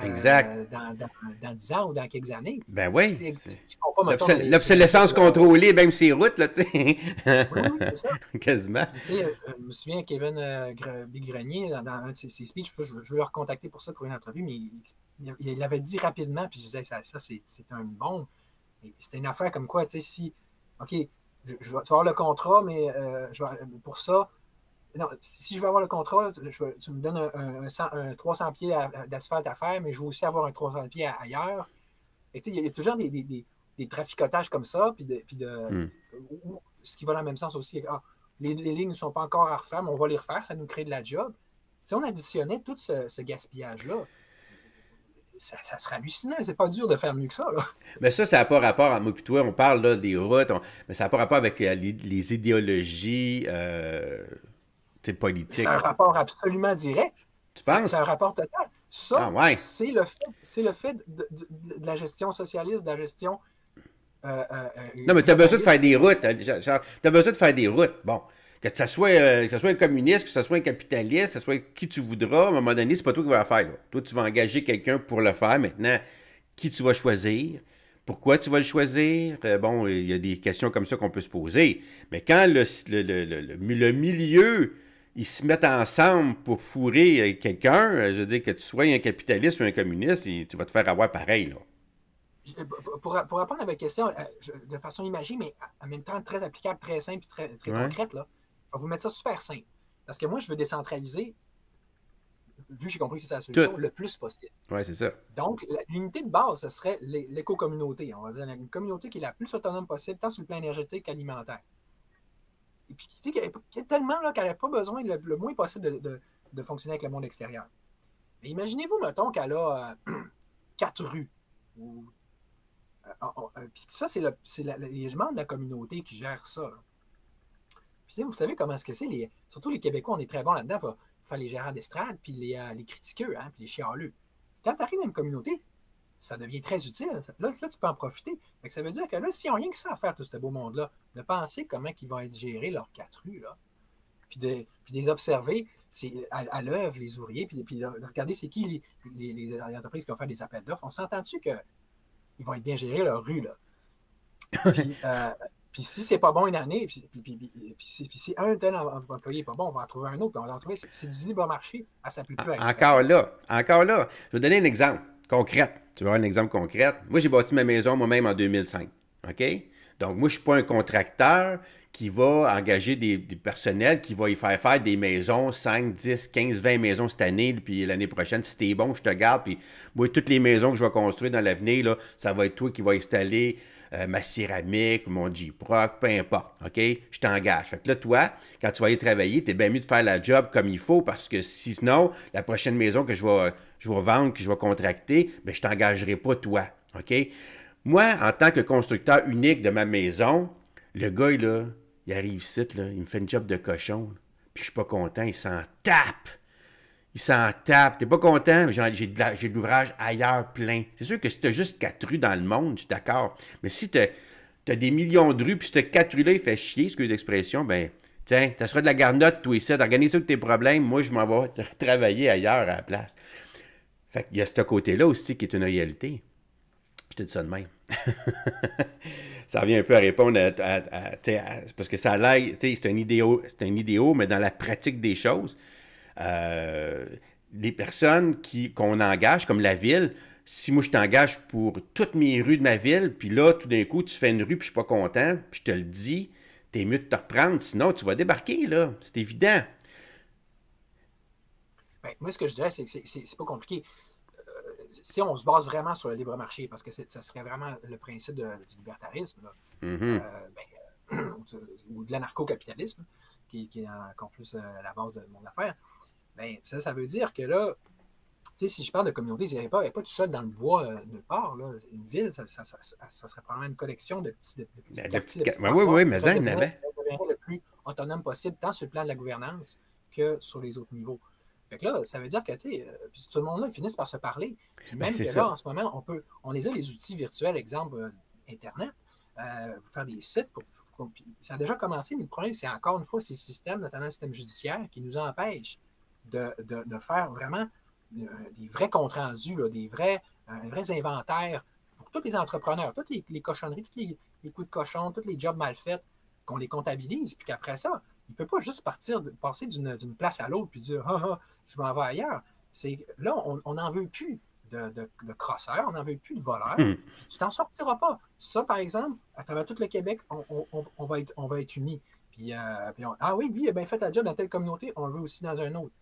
Exact. dans 10 ans ou dans quelques années. Ben oui. Ils font pas, mettons, L'obsolescence contrôlée, même ces routes, là, tu sais. Oui, oui, c'est ça. Quasiment. Tu sais, je me souviens, Kevin Big-Grenier, dans un de ses speeches, je veux le recontacter pour ça, pour une entrevue, mais il l'avait dit rapidement, puis je disais, ça c'est un bombe. C'était une affaire comme quoi, tu sais, si, OK, tu vas avoir le contrat, mais pour ça, non, si je veux avoir le contrat, tu me donnes un 300 pieds d'asphalte à faire, mais je veux aussi avoir un 300 pieds ailleurs. Et il y a toujours des traficotages comme ça, ce qui va dans le même sens aussi. Les lignes ne sont pas encore à refaire, mais on va les refaire, ça nous crée de la job. Si on additionnait tout ce gaspillage-là, ça serait hallucinant. C'est pas dur de faire mieux que ça. Là. Mais ça n'a pas rapport à moi et toi. On parle là, des routes, mais ça n'a pas rapport avec les idéologies politiques. C'est un rapport absolument direct. Tu penses? C'est un rapport total. Ça, ouais. c'est le fait de la gestion socialiste, de la gestion. Non, mais tu as besoin de faire des routes. Tu as besoin de faire des routes. Bon. Que ce soit un communiste, que ce soit un capitaliste, que ce soit qui tu voudras, à un moment donné, c'est pas toi qui vas le faire. Là. Toi, tu vas engager quelqu'un pour le faire. Maintenant, qui tu vas choisir? Pourquoi tu vas le choisir? Bon, il y a des questions comme ça qu'on peut se poser. Mais quand le milieu, ils se mettent ensemble pour fourrer quelqu'un, je veux dire que tu sois un capitaliste ou un communiste, tu vas te faire avoir pareil, là. Pour répondre à votre question de façon imagée, mais en même temps très applicable, très simple et très concrète, là, je vais vous mettre ça super simple. Parce que moi, je veux décentraliser, vu que j'ai compris que c'est ça la solution, le plus possible. Oui, c'est ça. Donc, l'unité de base, ce serait l'éco-communauté. On va dire une communauté qui est la plus autonome possible, tant sur le plan énergétique qu'alimentaire. Et puis, qui est tellement là qu'elle n'a pas besoin le moins possible de fonctionner avec le monde extérieur. Mais imaginez-vous, mettons, qu'elle a 4 rues. Puis ça, c'est les membres de la communauté qui gèrent ça. Là. Puis vous savez comment est-ce que c'est, surtout les Québécois, on est très bons là-dedans pour faire les gérants d'estrade, puis les critiqueux, hein, puis les chialeux. Quand tu arrives dans une communauté, ça devient très utile. Là, tu peux en profiter. Fait que ça veut dire que là, s'ils n'ont rien que ça à faire, tout ce beau monde-là, de penser comment ils vont être gérés leurs 4 rues, là, puis de les observer à l'œuvre, les ouvriers, puis de regarder c'est qui les entreprises qui vont faire des appels d'offres. On s'entend-tu que ils vont être bien gérés leur rue, là. Puis si c'est pas bon une année, puis si un tel employé n'est pas bon, on va en trouver un autre, puis on va en trouver. C'est du libre marché, ça ne s'applique plus à encore là. Je vais donner un exemple. concrète. Tu vas avoir un exemple concret. Moi, j'ai bâti ma maison moi-même en 2005. OK? Donc, moi, je ne suis pas un contracteur qui va engager des personnels qui va y faire des maisons, 5, 10, 15, 20 maisons cette année, puis l'année prochaine, si t'es bon, je te garde, puis moi, toutes les maisons que je vais construire dans l'avenir, là, ça va être toi qui vas installer ma céramique, mon J-Proc, peu importe, OK? Je t'engage. Fait que là, toi, quand tu vas aller travailler, t'es bien mieux de faire la job comme il faut, parce que sinon, la prochaine maison que je vais vendre, que je vais contracter, bien, je t'engagerai pas toi, OK? Moi, en tant que constructeur unique de ma maison, le gars, là, il arrive ici, là, il me fait une job de cochon, là, puis je suis pas content, il s'en tape. Il s'en tape. T'es pas content? J'ai de l'ouvrage ailleurs plein. C'est sûr que si t'as juste 4 rues dans le monde, je suis d'accord. Mais si t'as des millions de rues, puis ce 4 rues-là, il fait chier, excuse l'expression, ben, tiens, ça sera de la garnotte, toi ici, d'organiser tous tes problèmes, moi, je m'en vais travailler ailleurs à la place. Fait qu'il y a ce côté-là aussi qui est une réalité. Je te dis ça de même. Ça revient un peu à répondre parce que ça a l'air, c'est un idéal, mais dans la pratique des choses, les personnes qu'on engage, comme la ville, si moi je t'engage pour toutes mes rues de ma ville, puis là, tout d'un coup, tu fais une rue, puis je suis pas content, puis je te le dis, t'es mieux de te reprendre, sinon tu vas débarquer, là. C'est évident. Ben, moi, ce que je dirais, c'est que c'est pas compliqué. Si on se base vraiment sur le libre marché, parce que ça serait vraiment le principe du libertarisme, là, Mhm. ou de l'anarcho-capitalisme, qui est encore plus la base de mon affaire, ben, ça veut dire que là, si je parle de communauté, il n'y a pas tout seul dans le bois nulle part. Là. Une ville, ça serait probablement une collection de petits quartiers, de petits Oui, oui, pampas. mais Ça ça, il y en deviendrait avait. le plus autonome possible, tant sur le plan de la gouvernance que sur les autres niveaux. Fait que là, ça veut dire que, puis tout le monde là finisse par se parler. Puis Ben, même c'est que ça. là, en ce moment, on les a les outils virtuels, exemple Internet, pour faire des sites. Ça a déjà commencé, mais le problème, c'est encore une fois ces systèmes, notamment le système judiciaire, qui nous empêchent de faire vraiment des vrais comptes rendus, là, vrais inventaires pour tous les entrepreneurs, toutes les cochonneries, tous les coups de cochon, tous les jobs mal faits, qu'on les comptabilise, puis qu'après ça, il ne peut pas juste passer d'une place à l'autre puis dire ah, ah, je m'en vais ailleurs. Là, on n'en veut plus de crosseurs, on n'en veut plus de voleurs, Hmm. puis tu t'en sortiras pas. Ça, par exemple, à travers tout le Québec, on va être unis. Ah oui, lui, il a bien fait la job dans telle communauté, on le veut aussi dans un autre.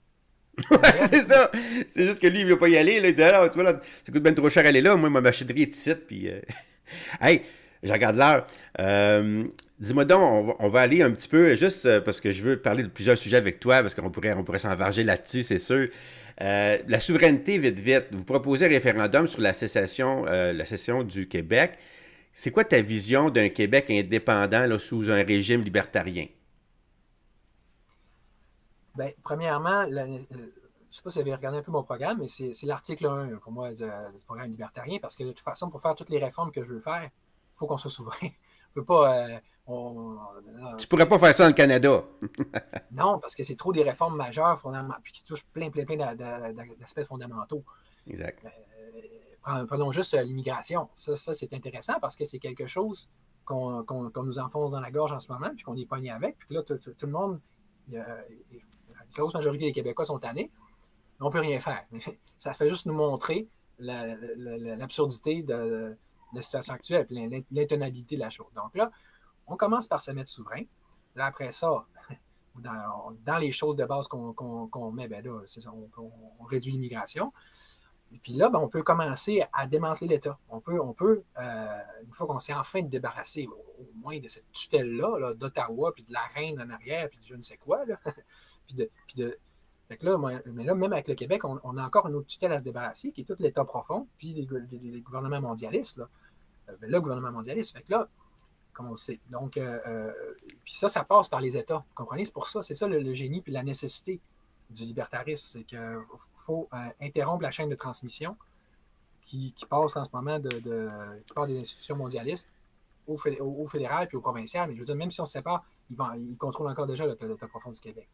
Ouais, c'est ça. C'est juste que lui, il veut pas y aller. Là. Il dit, alors, tu vois, là, ça coûte bien trop cher aller là. Moi, ma machinerie est ici. Puis, hey, je regarde l'heure. Dis-moi donc, on va aller un petit peu, juste parce que je veux parler de plusieurs sujets avec toi, parce on pourrait s'envarger là-dessus, c'est sûr. La souveraineté, vite, vite. Vous proposez un référendum sur la cession du Québec. C'est quoi ta vision d'un Québec indépendant là, sous un régime libertarien? Ben, premièrement, je ne sais pas si vous avez regardé un peu mon programme, mais c'est l'article 1 pour moi du programme libertarien, parce que de toute façon, pour faire toutes les réformes que je veux faire, il faut qu'on soit souverain. On peut pas. Tu pourrais pas faire ça dans le Canada. Non, parce que c'est trop des réformes majeures, puis qui touchent plein d'aspects fondamentaux. Exact. Prenons juste l'immigration. Ça c'est intéressant parce que c'est quelque chose qu'on nous enfonce dans la gorge en ce moment, puis qu'on est pogné avec. Puis là, tout le monde, la grosse majorité des Québécois sont tannés, mais on ne peut rien faire. Ça fait juste nous montrer l'absurdité de la situation actuelle, puis l'intenabilité de la chose. Donc là, on commence par se mettre souverain. Là, après ça, dans les choses de base qu'on met, ben là, on réduit l'immigration. Et puis là, ben, on peut commencer à démanteler l'État. On peut une fois qu'on s'est enfin débarrassé au moins de cette tutelle-là, là, d'Ottawa, puis de la reine en arrière, puis de je ne sais quoi, là. Fait que là, mais là, même avec le Québec, on a encore une autre tutelle à se débarrasser, qui est tout l'État profond, puis les gouvernements mondialistes. Là. Ben là, le gouvernement mondialiste. Fait que là, comme on le sait. Donc, puis ça passe par les États. Vous comprenez? C'est pour ça, c'est ça le génie puis la nécessité du libertarisme. C'est qu'il faut interrompre la chaîne de transmission qui passe en ce moment qui part des institutions mondialistes au fédéral puis au provincial. Mais je veux dire, même si on se sépare, ils contrôlent encore déjà l'État profond du Québec.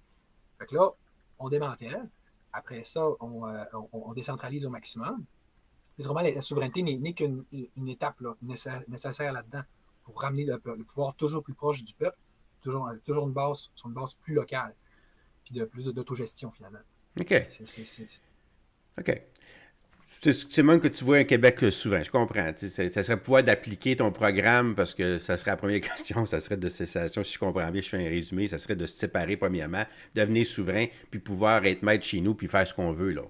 Fait que là, on démantèle. Après ça, on décentralise au maximum. Et vraiment, la souveraineté n'est qu'une étape là, nécessaire là-dedans pour ramener le pouvoir toujours plus proche du peuple, toujours sur une base plus locale, puis de plus d'autogestion finalement. OK. C'est... OK. C'est même que tu vois un Québec souvent, je comprends. Ça serait pouvoir d'appliquer ton programme parce que ça serait la première question, ça serait de cessation, si je comprends bien, je fais un résumé, ça serait de se séparer premièrement, devenir souverain, puis pouvoir être maître chez nous, puis faire ce qu'on veut, là.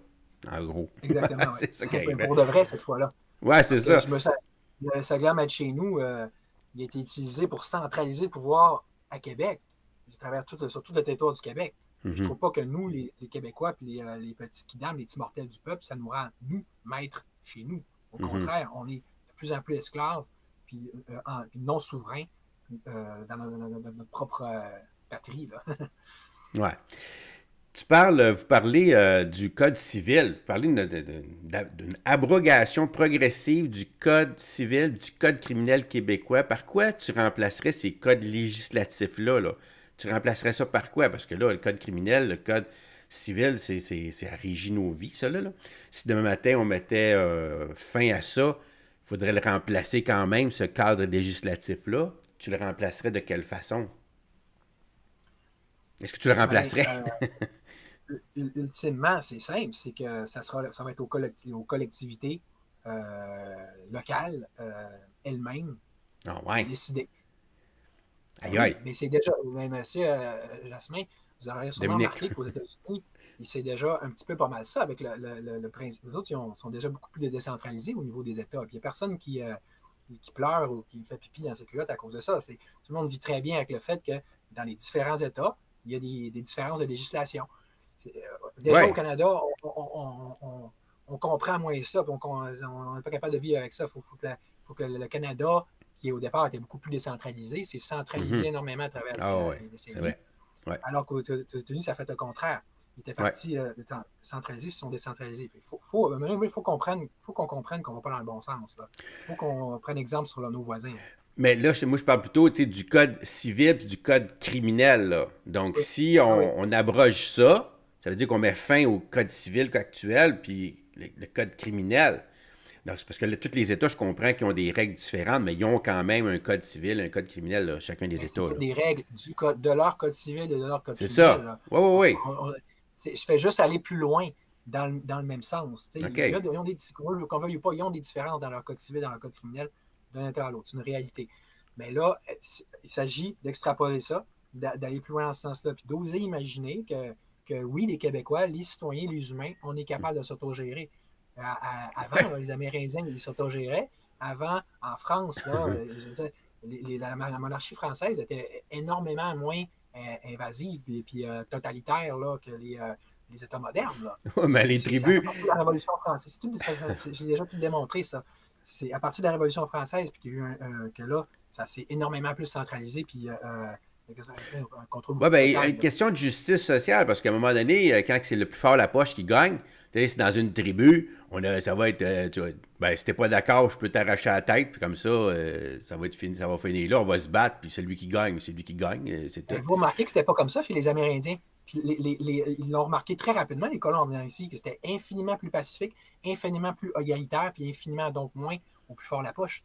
En gros. Exactement, C'est ça qui oui. arrive. Pour de vrai, cette fois-là. Ouais, c'est Parce que ça. je me sens, le slogan Match chez nous, il a été utilisé pour centraliser le pouvoir à Québec, à travers sur tout le territoire du Québec. Et je Mhm, trouve pas que nous, les Québécois, puis les petits kidams, les petits mortels du peuple, ça nous rend, nous, maîtres chez nous. Au mhm. contraire, on est de plus en plus esclaves, puis non souverains dans notre propre patrie. Là. Ouais. Vous parlez du Code civil, vous parlez d'une abrogation progressive du Code civil, du Code criminel québécois. Par quoi tu remplacerais ces codes législatifs-là, là? Tu remplacerais ça par quoi? Parce que là, le Code criminel, le Code civil, ça régit nos vies, ça, là. Si demain matin, on mettait fin à ça, il faudrait le remplacer quand même, ce cadre législatif-là. Tu le remplacerais de quelle façon? Est-ce que tu le Ben, remplacerais? ultimement, c'est simple, c'est que ça va être aux collectivités locales elles-mêmes Ah de ouais. décider. Ben Aïe oui, aïe. mais c'est déjà, mais monsieur Jasmin, vous aurez sûrement Dominique. remarqué qu'aux États-Unis, c'est déjà un petit peu pas mal ça avec le principe. Les autres, sont déjà beaucoup plus décentralisés au niveau des États. Puis il n'y a personne qui pleure ou qui fait pipi dans ses culottes à cause de ça. Tout le monde vit très bien avec le fait que dans les différents États, il y a des différences de législation. Déjà au Ouais. Canada, on comprend moins ça, puis on n'est pas capable de vivre avec ça. Faut que le Canada, qui au départ était beaucoup plus décentralisé, s'est centralisé Mhm. énormément à travers Ah ouais. les C'est décennies, vrai. Ouais. alors qu'aux États-Unis, ça fait le contraire. Ils étaient Ouais. partis centralisés, ils se sont décentralisés. Faut qu'on comprenne qu'on ne va pas dans le bon sens. Il faut qu'on prenne exemple sur nos voisins. Mais là, moi, je parle plutôt du code civil et du code criminel, là. Donc, Oui, si oui, on abroge ça, ça veut dire qu'on met fin au code civil actuel puis le code criminel. Donc, c'est parce que là, tous les États, je comprends qu'ils ont des règles différentes, mais ils ont quand même un code civil, un code criminel, là, chacun des mais c'est États, toutes là. des règles de leur code civil et de leur code C'est criminel. ça. Là. Oui, oui, Je fais juste aller plus loin dans le même sens. oui. OK. Ils ont qu'on veuille ou pas, ils ont des différences dans leur code civil, dans leur code criminel, d'un État à l'autre. C'est une réalité. Mais là, il s'agit d'extrapoler ça, d'aller plus loin dans ce sens-là, puis d'oser imaginer que oui, les Québécois, les citoyens, les humains, on est capable de s'autogérer. Avant, là, les Amérindiens, ils s'autogéraient. Avant, en France, là, je veux dire, la monarchie française était énormément moins invasive et puis totalitaire là, que les États modernes. Là. Ouais, mais les C'est à tribus. partir de la Révolution française. J'ai déjà tout démontré ça. C'est à partir de la Révolution française puis qu'il y a eu que là, ça s'est énormément plus centralisé puis un contrôle Oui, beaucoup plus bien, total. une Là. question de justice sociale, parce qu'à un moment donné, quand c'est le plus fort la poche qui gagne, tu sais, c'est dans une tribu, ça va être, ben, si t'es pas d'accord, je peux t'arracher la tête, puis comme ça, ça va être fini, ça va finir là, on va se battre, puis celui qui gagne, c'est lui qui gagne, c'est tout. Vous remarquez que c'était pas comme ça chez les Amérindiens. Puis ils l'ont remarqué très rapidement, les colons en venant ici, que c'était infiniment plus pacifique, infiniment plus égalitaire, puis infiniment donc moins au plus fort la poche.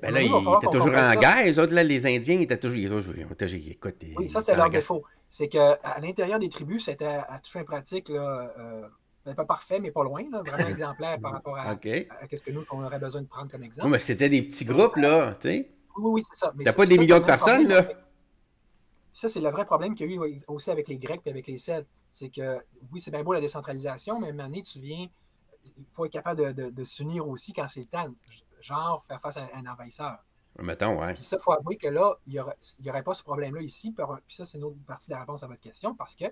À un Ben moment là, donné, il va ils falloir étaient qu'on toujours comprenne en ça. guerre, les autres, là, les Indiens, écoute, Oui, ils ça, c'était étaient en leur guerre. défaut. C'est qu'à l'intérieur des tribus, c'était à toute fin pratique, là, pas parfait, mais pas loin, là, vraiment exemplaire par rapport OK. à ce que nous, on aurait besoin de prendre comme Oui, exemple. mais c'était des petits Mais, groupes, là, tu sais. oui, oui, c'est ça. Mais T'as pas des ça, millions le de même personnes, problème là. ça, c'est le vrai problème qu'il y a eu aussi avec les Grecs et avec les Celtes. C'est que, oui, c'est bien beau la décentralisation, mais à un moment donné, il faut être capable de s'unir aussi quand c'est le temps. Genre, faire face à un envahisseur. Mettons, ouais. Puis ça, il faut avouer que là, il n'y aurait pas ce problème-là ici. Puis ça, c'est une autre partie de la réponse à votre question, parce que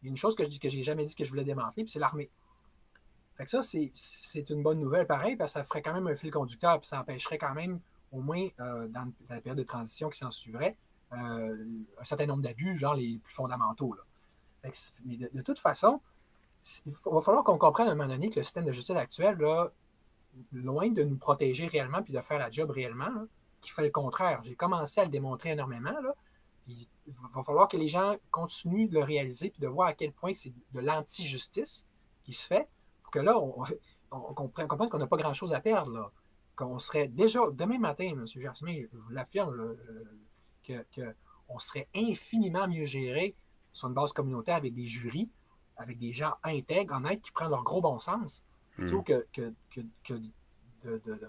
il y a une chose que je dis que j'ai jamais dit que je voulais démanteler, puis c'est l'armée. Fait que ça, c'est une bonne nouvelle, pareil, parce que ça ferait quand même un fil conducteur, puis ça empêcherait quand même, au moins dans la période de transition qui s'en suivrait, un certain nombre d'abus, genre les plus fondamentaux. Là. Fait que mais de toute façon, il va falloir qu'on comprenne à un moment donné que le système de justice actuel, là, loin de nous protéger réellement puis de faire la job réellement, là, qui fait le contraire. J'ai commencé à le démontrer énormément. Là, il va falloir que les gens continuent de le réaliser puis de voir à quel point c'est de l'anti-justice qui se fait pour que là, on comprenne qu'on n'a pas grand-chose à perdre. Là. Qu'on serait déjà, demain matin, M. Jasmin, je vous l'affirme, qu'on serait infiniment mieux géré sur une base communautaire avec des jurys, avec des gens intègres, honnêtes, qui prennent leur gros bon sens. plutôt que de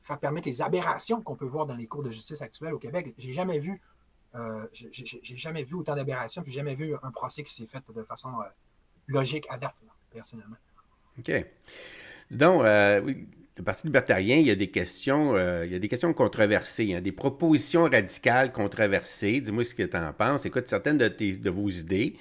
faire permettre les aberrations qu'on peut voir dans les cours de justice actuels au Québec. J'ai jamais vu autant d'aberrations, puis j'ai jamais vu un procès qui s'est fait de façon logique à date, là, personnellement. OK. Dis donc, oui, le Parti libertarien, il y a des questions controversées, hein, des propositions radicales controversées. Dis-moi ce que tu en penses. Écoute, certaines de vos idées,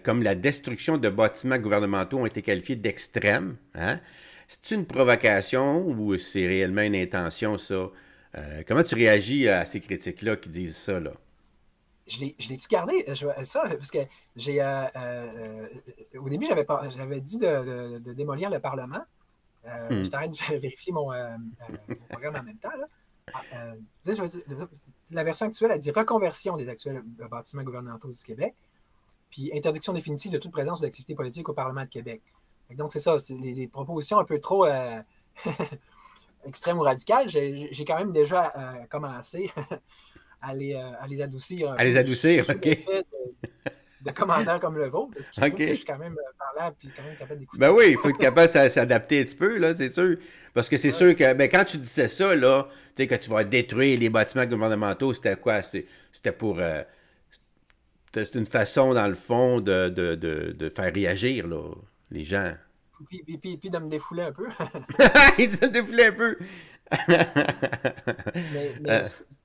comme la destruction de bâtiments gouvernementaux, ont été qualifiées d'extrêmes. Hein? C'est une provocation ou c'est réellement une intention, ça? Comment tu réagis à ces critiques-là qui disent ça, là? Je l'ai-tu gardé, ça, parce que au début, j'avais dit de démolir le Parlement. Je t'arrête de vérifier mon programme en même temps. Là. La version actuelle, elle dit reconversion des actuels bâtiments gouvernementaux du Québec, puis interdiction définitive de toute présence ou d'activité politique au Parlement de Québec. Donc, c'est ça, c'est les propositions un peu trop extrêmes ou radicales. J'ai quand même déjà commencé à les adoucir un À les peu adoucir, sous OK. l'effet de commentaires comme le vôtre, ce qui prouve que je OK. suis quand même parlable et quand même capable Ben d'écouter. oui, il faut être capable de s'adapter un petit peu, là, c'est sûr. Parce que c'est Ouais. sûr que, ben, quand tu disais ça, là, tu sais, que tu vas détruire les bâtiments gouvernementaux, c'était quoi? C'était pour. C'était une façon, dans le fond, de faire réagir, là, les gens. Puis de me défouler un peu. Ils se défoulaient un peu. Mais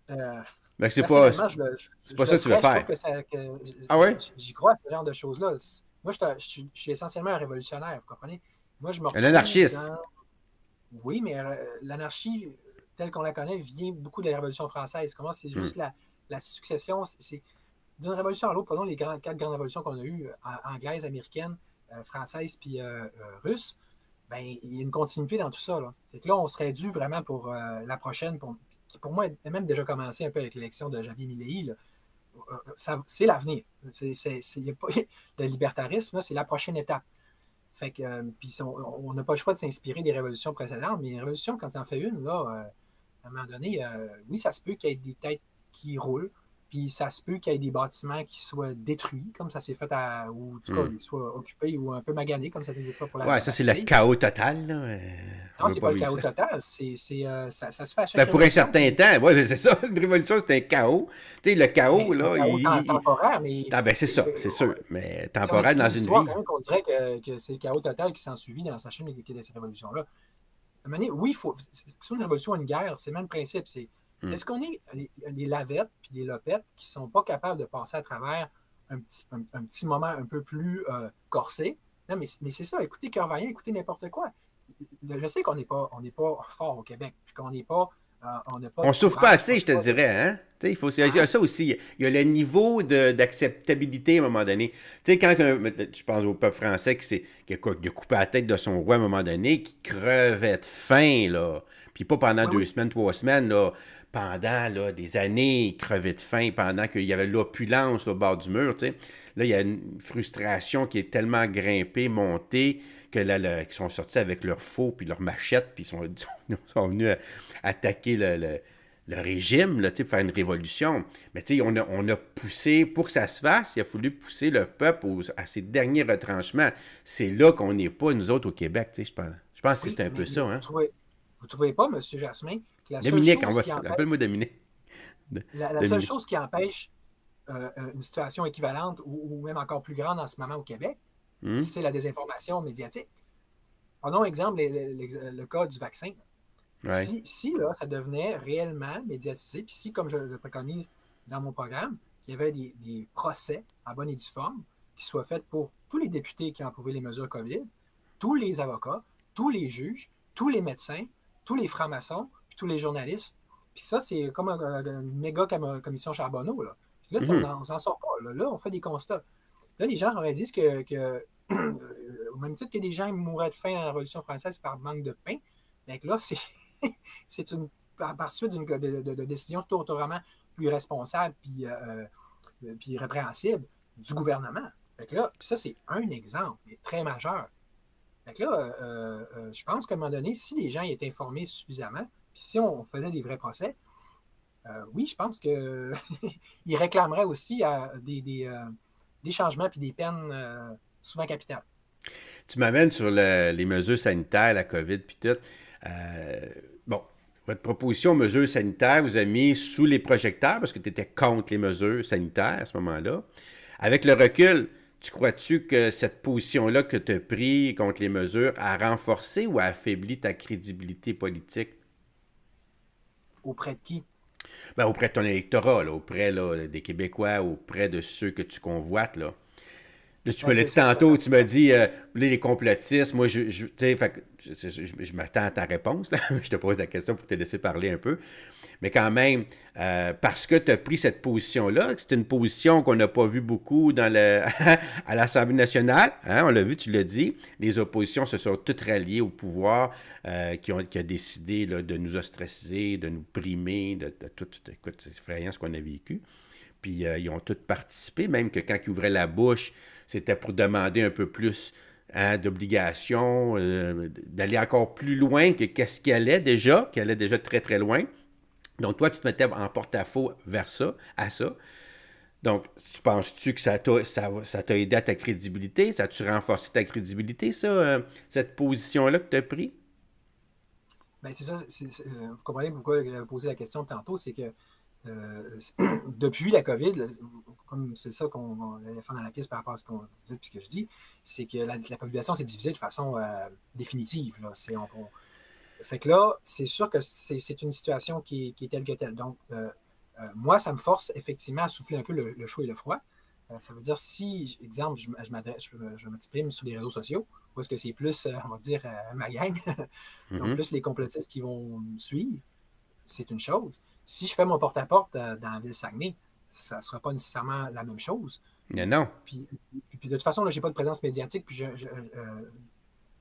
Euh, ben, personnellement, c'est pas je ça le que tu veux ferais. Je trouve faire. que Ah ouais? j'y crois à ce genre de choses-là. Moi, je suis essentiellement un révolutionnaire, vous comprenez? Moi, je me Un retrouve anarchiste. dans. Oui, mais l'anarchie, telle qu'on la connaît, vient beaucoup de la Révolution française. Comment c'est Hmm. juste la succession. C'est d'une révolution à l'autre, prenons les quatre grandes révolutions qu'on a eues, anglaise, américaine, française, puis russe. Ben, il y a une continuité dans tout ça. C'est que là, on serait dû vraiment pour la prochaine, qui pour moi est même déjà commencé un peu avec l'élection de Javier Milei. Là. C'est l'avenir. Le libertarisme, là, c'est la prochaine étape. Fait que, puis on n'a pas le choix de s'inspirer des révolutions précédentes, mais une révolution, quand tu en fais une, là, à un moment donné, oui, ça se peut qu'il y ait des têtes qui roulent, puis ça se peut qu'il y ait des bâtiments qui soient détruits, comme ça s'est fait, ou en tout cas, Hmm. ils soient occupés ou un peu maganés, comme ça s'est fait pour Ouais, la ça, c'est le Bastille. chaos total, là. On Non, veut c'est pas pas le vivre chaos ça. total, ça se fait à chaque Ben, pour un révolution. certain temps, ouais, c'est ça. Une révolution, c'est un chaos. Tu sais, le Ben, chaos, c'est un là, chaos temporaire, mais Ah, ben, c'est ça, c'est sûr. Mais si on temporaire étudie dans une l'histoire, vie. quand même, qu'on dirait que c'est le chaos total qui s'en suivit dans sa chaîne de ces révolutions-là. À un moment donné, oui, sur une révolution ou une guerre, c'est le même principe. Hmm. Est-ce qu'on est des lavettes puis des lopettes qui ne sont pas capables de passer à travers un petit moment un peu plus corsé? Non, mais c'est ça. Écoutez Cœur Vaillant, écoutez n'importe quoi. Je sais on n'est pas fort au Québec, puis qu'on n'est pas, on n'a pas On de souffre pas courage. assez, je te dirais, hein? Tu sais, il y a Hein? ça aussi. Il y a le niveau d'acceptabilité à un moment donné. Tu sais, je pense au peuple français qui a coupé la tête de son roi à un moment donné, qui crevait de faim, là. Puis pas pendant Oui, 2 semaines, 3 semaines, là. Pendant là, des années, il crevait de faim, pendant qu'il y avait l'opulence là, au bord du mur, tu sais. Là, il y a une frustration qui est tellement grimpée, montée, qu'ils sont sortis avec leurs faux puis leurs machettes, puis sont venus attaquer le régime, là, pour faire une révolution. Mais on a poussé, pour que ça se fasse, il a fallu pousser le peuple à ses derniers retranchements. C'est là qu'on n'est pas, nous autres, au Québec. Je pense. Je pense que oui, c'est un peu ça. Hein? vous trouvez pas, M. Jasmin, que Dominique, appelle-moi Dominique. la seule Dominique. chose qui empêche une situation équivalente ou même encore plus grande en ce moment au Québec, Hmm? c'est la désinformation médiatique. Prenons exemple le cas du vaccin. Ouais. Si là, ça devenait réellement médiatisé, puis si, comme je le préconise dans mon programme, qu'il y avait des procès en bonne et due forme qui soient faits pour tous les députés qui ont approuvé les mesures COVID, tous les avocats, tous les juges, tous les médecins, tous les francs-maçons, puis tous les journalistes. Puis ça, c'est comme une méga commission Charbonneau. Là, puis là Mhm. on s'en sort pas. Là, on fait des constats. Là, les gens auraient dit que au même titre que des gens mouraient de faim dans la Révolution française par manque de pain, bien que là, c'est par suite de décisions totalement plus responsables puis répréhensibles du gouvernement. Fait que là, ça, c'est un exemple, mais très majeur. Fait que là, je pense qu'à un moment donné, si les gens étaient informés suffisamment, puis si on faisait des vrais procès, oui, je pense qu'ils réclameraient aussi des changements puis des peines souvent capitales. Tu m'amènes sur les mesures sanitaires, la COVID, puis tout. Bon, votre proposition mesures sanitaires vous a mis sous les projecteurs parce que tu étais contre les mesures sanitaires à ce moment-là. Avec le recul, tu crois-tu que cette position-là que tu as prise contre les mesures a renforcé ou a affaibli ta crédibilité politique? Auprès de qui? Ben, auprès de ton électorat, là, auprès là, des Québécois, auprès de ceux que tu convoites, là. Là, tu me Ouais, l'as dit tantôt, tu m'as dit, les complotistes, moi, tu sais, je m'attends à ta réponse, là. Je te pose la question pour te laisser parler un peu. Mais quand même, parce que tu as pris cette position-là, c'est une position qu'on n'a pas vue beaucoup dans à l'Assemblée nationale, hein, on l'a vu, tu l'as dit, les oppositions se sont toutes ralliées au pouvoir qui a décidé là, de nous ostraciser, de nous primer, de tout, écoute, c'est effrayant ce qu'on a vécu. Puis ils ont tous participé, même que quand ils ouvraient la bouche, c'était pour demander un peu plus hein, d'obligations, d'aller encore plus loin que qu'est-ce qui allait déjà très, très loin. Donc, toi, tu te mettais en porte-à-faux vers ça, à ça. Donc, penses-tu que ça t'a aidé à ta crédibilité? Ça a-tu renforcé ta crédibilité, ça, cette position-là que tu as pris? Ben, c'est ça. Vous comprenez pourquoi j'avais posé la question tantôt, c'est que depuis la COVID, là, comme c'est ça qu'on l'éléphant dans la pièce par rapport à ce qu'on dit et ce que je dis, c'est que la population s'est divisée de façon définitive. Là. Fait que là, c'est sûr que c'est une situation qui est telle que telle. Donc, moi, ça me force effectivement à souffler un peu le chaud et le froid. Ça veut dire si, exemple, je m'exprime sur les réseaux sociaux, ou est-ce que c'est plus, on va dire, ma gang, donc plus les complotistes qui vont me suivre, c'est une chose. Si je fais mon porte-à-porte dans la ville Saguenay, ça ne sera pas nécessairement la même chose. Mais non. Puis de toute façon, là, je n'ai pas de présence médiatique, puis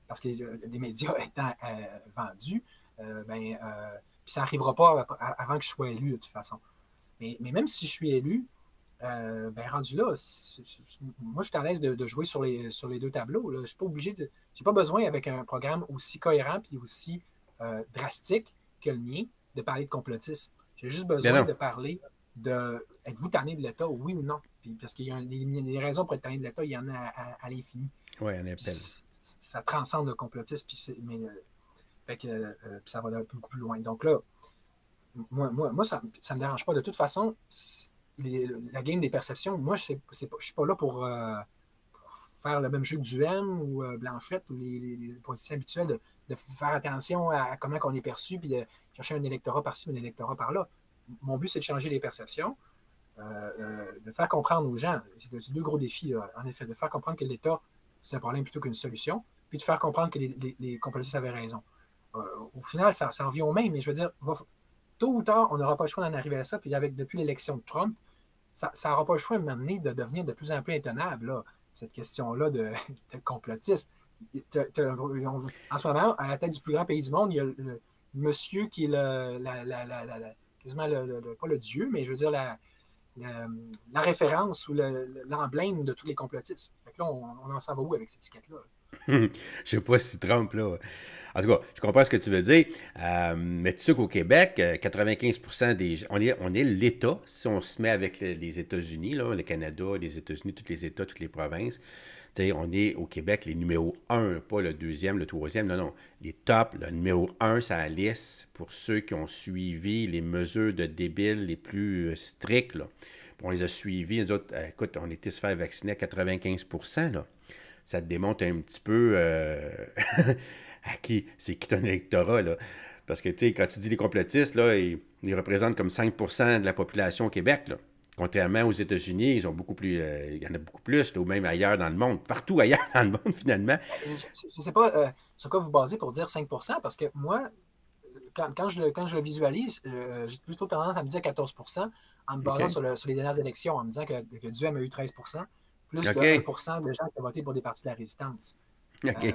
parce que les médias étant vendus, puis ça n'arrivera pas avant que je sois élu, de toute façon. Mais même si je suis élu, rendu là, moi, je suis à l'aise de jouer sur les deux tableaux. Là. Je ne suis pas obligé de. J'ai pas besoin, avec un programme aussi cohérent et aussi drastique que le mien, de parler de complotisme. J'ai juste besoin de parler de êtes-vous tanné de l'État, oui ou non? Puis, parce qu'il y a des raisons pour être tanné de l'État, il y en a à l'infini. Oui, on appelle. Ça transcende le complotisme, fait que ça va beaucoup plus loin. Donc là, moi ça ne me dérange pas. De toute façon, la game des perceptions, moi, je ne suis pas là pour faire le même jeu que Duhem ou Blanchette ou les politiciens habituels de faire attention à comment on est perçu puis de chercher un électorat par-ci, un électorat par-là. Mon but, c'est de changer les perceptions, de faire comprendre aux gens, c'est deux gros défis, là, en effet, de faire comprendre que l'État, c'est un problème plutôt qu'une solution, puis de faire comprendre que les complotistes avaient raison. Au final, ça revient au même, mais je veux dire, tôt ou tard, on n'aura pas le choix d'en arriver à ça, puis depuis l'élection de Trump, ça n'aura pas le choix de m'amener de devenir de plus en plus intenable, là, cette question-là de complotiste. En ce moment, à la tête du plus grand pays du monde, il y a le monsieur qui est quasiment pas le dieu, mais je veux dire la référence ou l'emblème de tous les complotistes. Fait que là, on en s'en va où avec cette étiquette-là? Je sais pas si Trump, là. En tout cas, je comprends ce que tu veux dire. Mais tu sais qu'au Québec, 95% des gens, on est l'État, si on se met avec les États-Unis, là, le Canada, les États-Unis, tous les États, toutes les provinces. Tu sais, on est au Québec les numéros 1, pas le deuxième, le troisième, non. Les tops, le numéro 1, c'est la liste pour ceux qui ont suivi les mesures de débile les plus strictes, là. Puis on les a suivis, nous autres, écoute, on était se faire vacciner à 95%, là. Ça te démontre un petit peu c'est qui ton électorat, là. Parce que, tu sais, quand tu dis les complotistes, là, ils représentent comme 5% de la population au Québec, là. Contrairement aux États-Unis, ils ont beaucoup plus, il y en a beaucoup plus, là, ou même ailleurs dans le monde. Partout ailleurs dans le monde, finalement. Je ne sais pas sur quoi vous basez pour dire 5%, parce que moi, quand je le visualise, j'ai plutôt tendance à me dire 14%, en me basant sur les dernières élections, en me disant que Duhem a eu 13%, plus de 1% de gens qui ont voté pour des partis de la résistance. OK.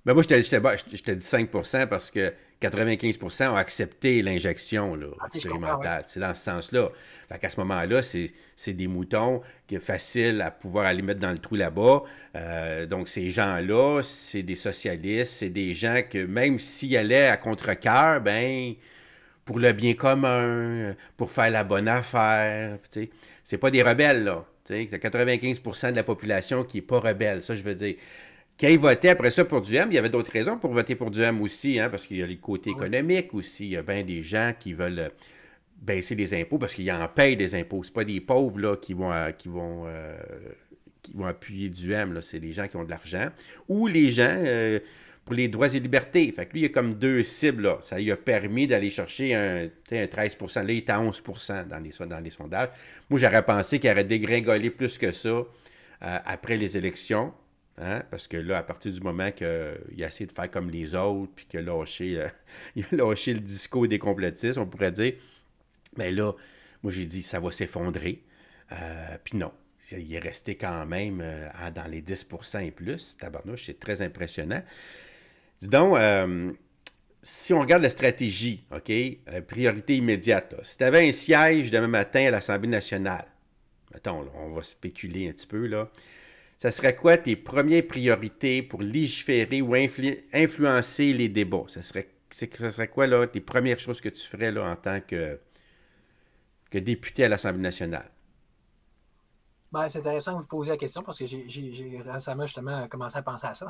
Ben moi, je te dis 5% parce que 95% ont accepté l'injection là, expérimentale. C'est dans ce sens-là. Fait qu'à ce moment-là, c'est des moutons qui est facile à pouvoir aller mettre dans le trou là-bas. Donc, ces gens-là, c'est des socialistes, c'est des gens que même s'ils allaient à contre-cœur, ben pour le bien commun, pour faire la bonne affaire, tu sais, c'est pas des rebelles, là. Tu sais, 95% de la population qui n'est pas rebelle, ça, je veux dire. Quand ils votaient après ça pour Duhem, il y avait d'autres raisons pour voter pour Duhem aussi, hein, parce qu'il y a les côtés Oui. économiques aussi. Il y a bien des gens qui veulent baisser les impôts parce qu'ils en payent des impôts. C'est pas des pauvres là, qui vont appuyer Duhem, là. C'est les gens qui ont de l'argent. Ou les gens pour les droits et libertés. Fait que lui, il y a comme deux cibles. Là. Ça lui a permis d'aller chercher un 13%. Là, il est à 11% dans les sondages. Moi, j'aurais pensé qu'il aurait dégringolé plus que ça après les élections. Hein? Parce que là, à partir du moment qu'il a essayé de faire comme les autres, puis qu'il a lâché, il a lâché le discours des complotistes, on pourrait dire, mais là, moi, j'ai dit, ça va s'effondrer. Puis non, il est resté quand même dans les 10% et plus. Tabarnouche, c'est très impressionnant. Dis donc, si on regarde la stratégie, OK, priorité immédiate, là, si tu avais un siège demain matin à l'Assemblée nationale, mettons, là, on va spéculer un petit peu, là, ça serait quoi tes premières priorités pour légiférer ou influencer les débats? Ça serait quoi, là, tes premières choses que tu ferais, là, en tant que député à l'Assemblée nationale? Ben, c'est intéressant que vous posiez la question parce que j'ai récemment justement commencé à penser à ça.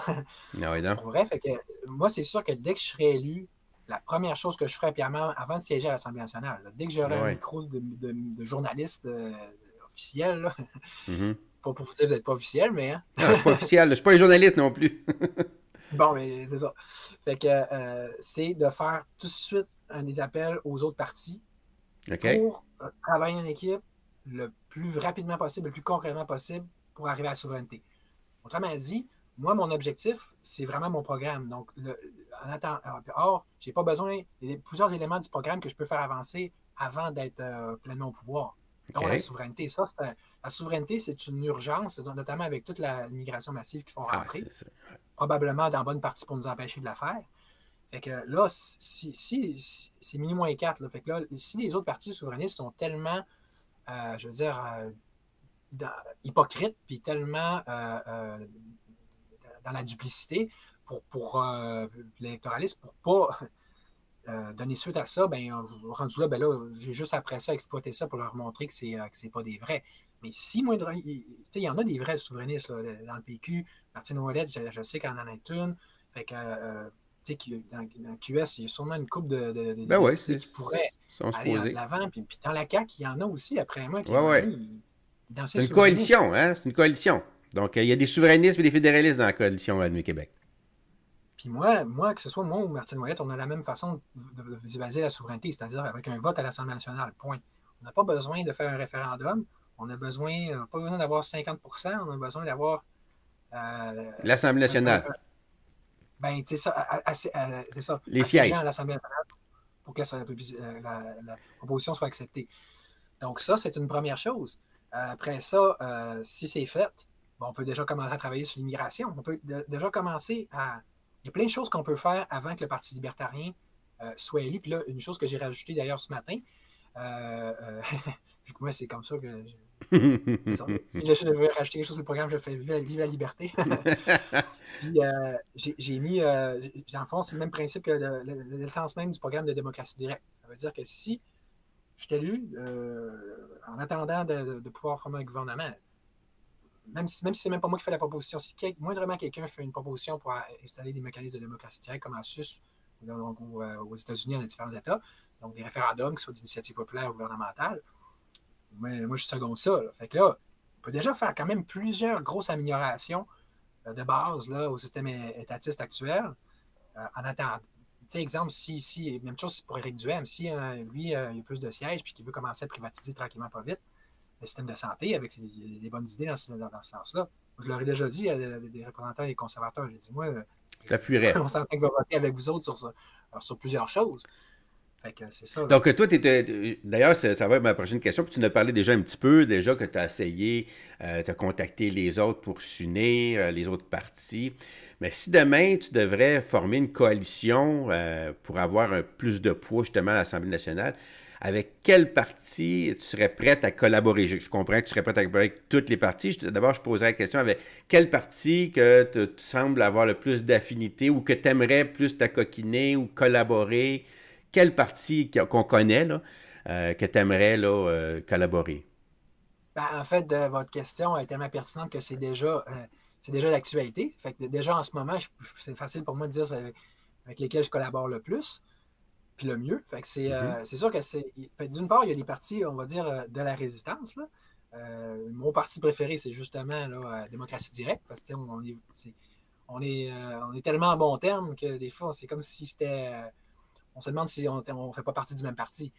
Non, oui, non. Pour vrai, fait que moi, c'est sûr que dès que je serai élu, la première chose que je ferai, puis avant de siéger à l'Assemblée nationale, là, dès que j'aurai un Oui. micro de journaliste officiel, là, Mhm. pas pour vous dire que vous n'êtes pas officiel, mais hein. Non, c'est pas officiel. Je suis pas un journaliste non plus. Bon, mais c'est ça. Fait que c'est de faire tout de suite des appels aux autres partis OK? pour travailler en équipe le plus rapidement possible, le plus concrètement possible pour arriver à la souveraineté. Autrement dit, moi, mon objectif, c'est vraiment mon programme. Donc, or, je n'ai pas besoin, il y a plusieurs éléments du programme que je peux faire avancer avant d'être pleinement au pouvoir. Donc, OK. la souveraineté. La souveraineté, c'est une urgence, notamment avec toute la migration massive qui font Ah, rentrer, c'est ça. probablement dans bonne partie pour nous empêcher de la faire. Fait que là, si c'est mini -4, là, fait que là, si les autres partis souverainistes sont tellement, je veux dire, hypocrites, puis tellement dans la duplicité pour l'électoralisme, pour pas donner suite à ça, ben, rendu là, ben là, j'ai juste après ça exploité ça pour leur montrer que c'est pas des vrais. Mais si moindre, il y en a des vrais souverainistes là, dans le PQ. Martine Ouellette, je sais qu'elle en est une. Fait que dans QS, il y a sûrement une couple de Ben oui, députés qui pourraient sont aller de supposés. l'avant. Puis dans la CAQ, il y en a aussi, après moi, qui Ouais, à un moment ouais. donné, dans ces C'est une souverainistes. coalition, hein? C'est une coalition. Donc, il y a des souverainistes et des fédéralistes dans la coalition Nuit Québec. Puis moi, que ce soit moi ou Martine Ouellette, on a la même façon de visualiser la souveraineté, c'est-à-dire avec un vote à l'Assemblée nationale, point. On n'a pas besoin de faire un référendum, on n'a pas besoin d'avoir 50%, on a besoin d'avoir L'Assemblée nationale. ben, tu sais, c'est ça, Les assez de gens sièges. à l'Assemblée nationale pour que la proposition soit acceptée. Donc ça, c'est une première chose. Après ça, si c'est fait, bon, on peut déjà commencer à travailler sur l'immigration. On peut déjà commencer à... Il y a plein de choses qu'on peut faire avant que le Parti libertarien soit élu. Puis là, une chose que j'ai rajoutée d'ailleurs ce matin, vu que moi, c'est comme ça que... Si je veux rajouter quelque chose sur le programme, je fais Vive la liberté. Puis j'ai mis, dans le fond, c'est le même principe que l'essence même du programme de démocratie directe. Ça veut dire que si je suis élu, en attendant de pouvoir former un gouvernement, même si c'est même pas moi qui fais la proposition, si moindrement quelqu'un fait une proposition pour installer des mécanismes de démocratie directe comme en Suisse ou aux États-Unis, dans les différents États, donc des référendums qui soient d'initiative populaire ou gouvernementale, moi je seconde ça. Là. Fait que là, on peut déjà faire quand même plusieurs grosses améliorations de base là, au système étatiste actuel en attendant. Tu sais, exemple, même chose pour Éric Duhem, si lui, il a plus de sièges puis qu'il veut commencer à privatiser tranquillement pas vite le système de santé avec des bonnes idées dans ce sens-là. Je leur ai déjà dit à des représentants des conservateurs, j'ai dit, moi, on s'entend que va voter avec vous autres sur plusieurs choses. Fait que c'est ça. Là. Donc, toi, d'ailleurs, ça va être ma prochaine question. Puis tu nous as parlé déjà un petit peu, déjà que tu as essayé, tu as contacté les autres pour s'unir, les autres partis. Mais si demain, tu devrais former une coalition pour avoir plus de poids justement à l'Assemblée nationale, avec quel parti tu serais prête à collaborer? Je comprends que tu serais prête à collaborer avec toutes les partis. D'abord, je poserais la question avec quel parti que tu sembles avoir le plus d'affinité ou que tu aimerais plus t'acoquiner ou collaborer? Quel parti qu'on connaît là, que tu aimerais collaborer? Ben, en fait, votre question est tellement pertinente que c'est déjà c'est déjà d'actualité. Fait que déjà en ce moment, c'est facile pour moi de dire avec lesquels je collabore le plus, puis le mieux. Fait que c'est sûr que d'une part, il y a les partis, on va dire, de la résistance. Là. Mon parti préféré, c'est justement là, Démocratie Directe, parce que on est tellement en bon terme que des fois, c'est comme si c'était. On se demande si on ne fait pas partie du même parti.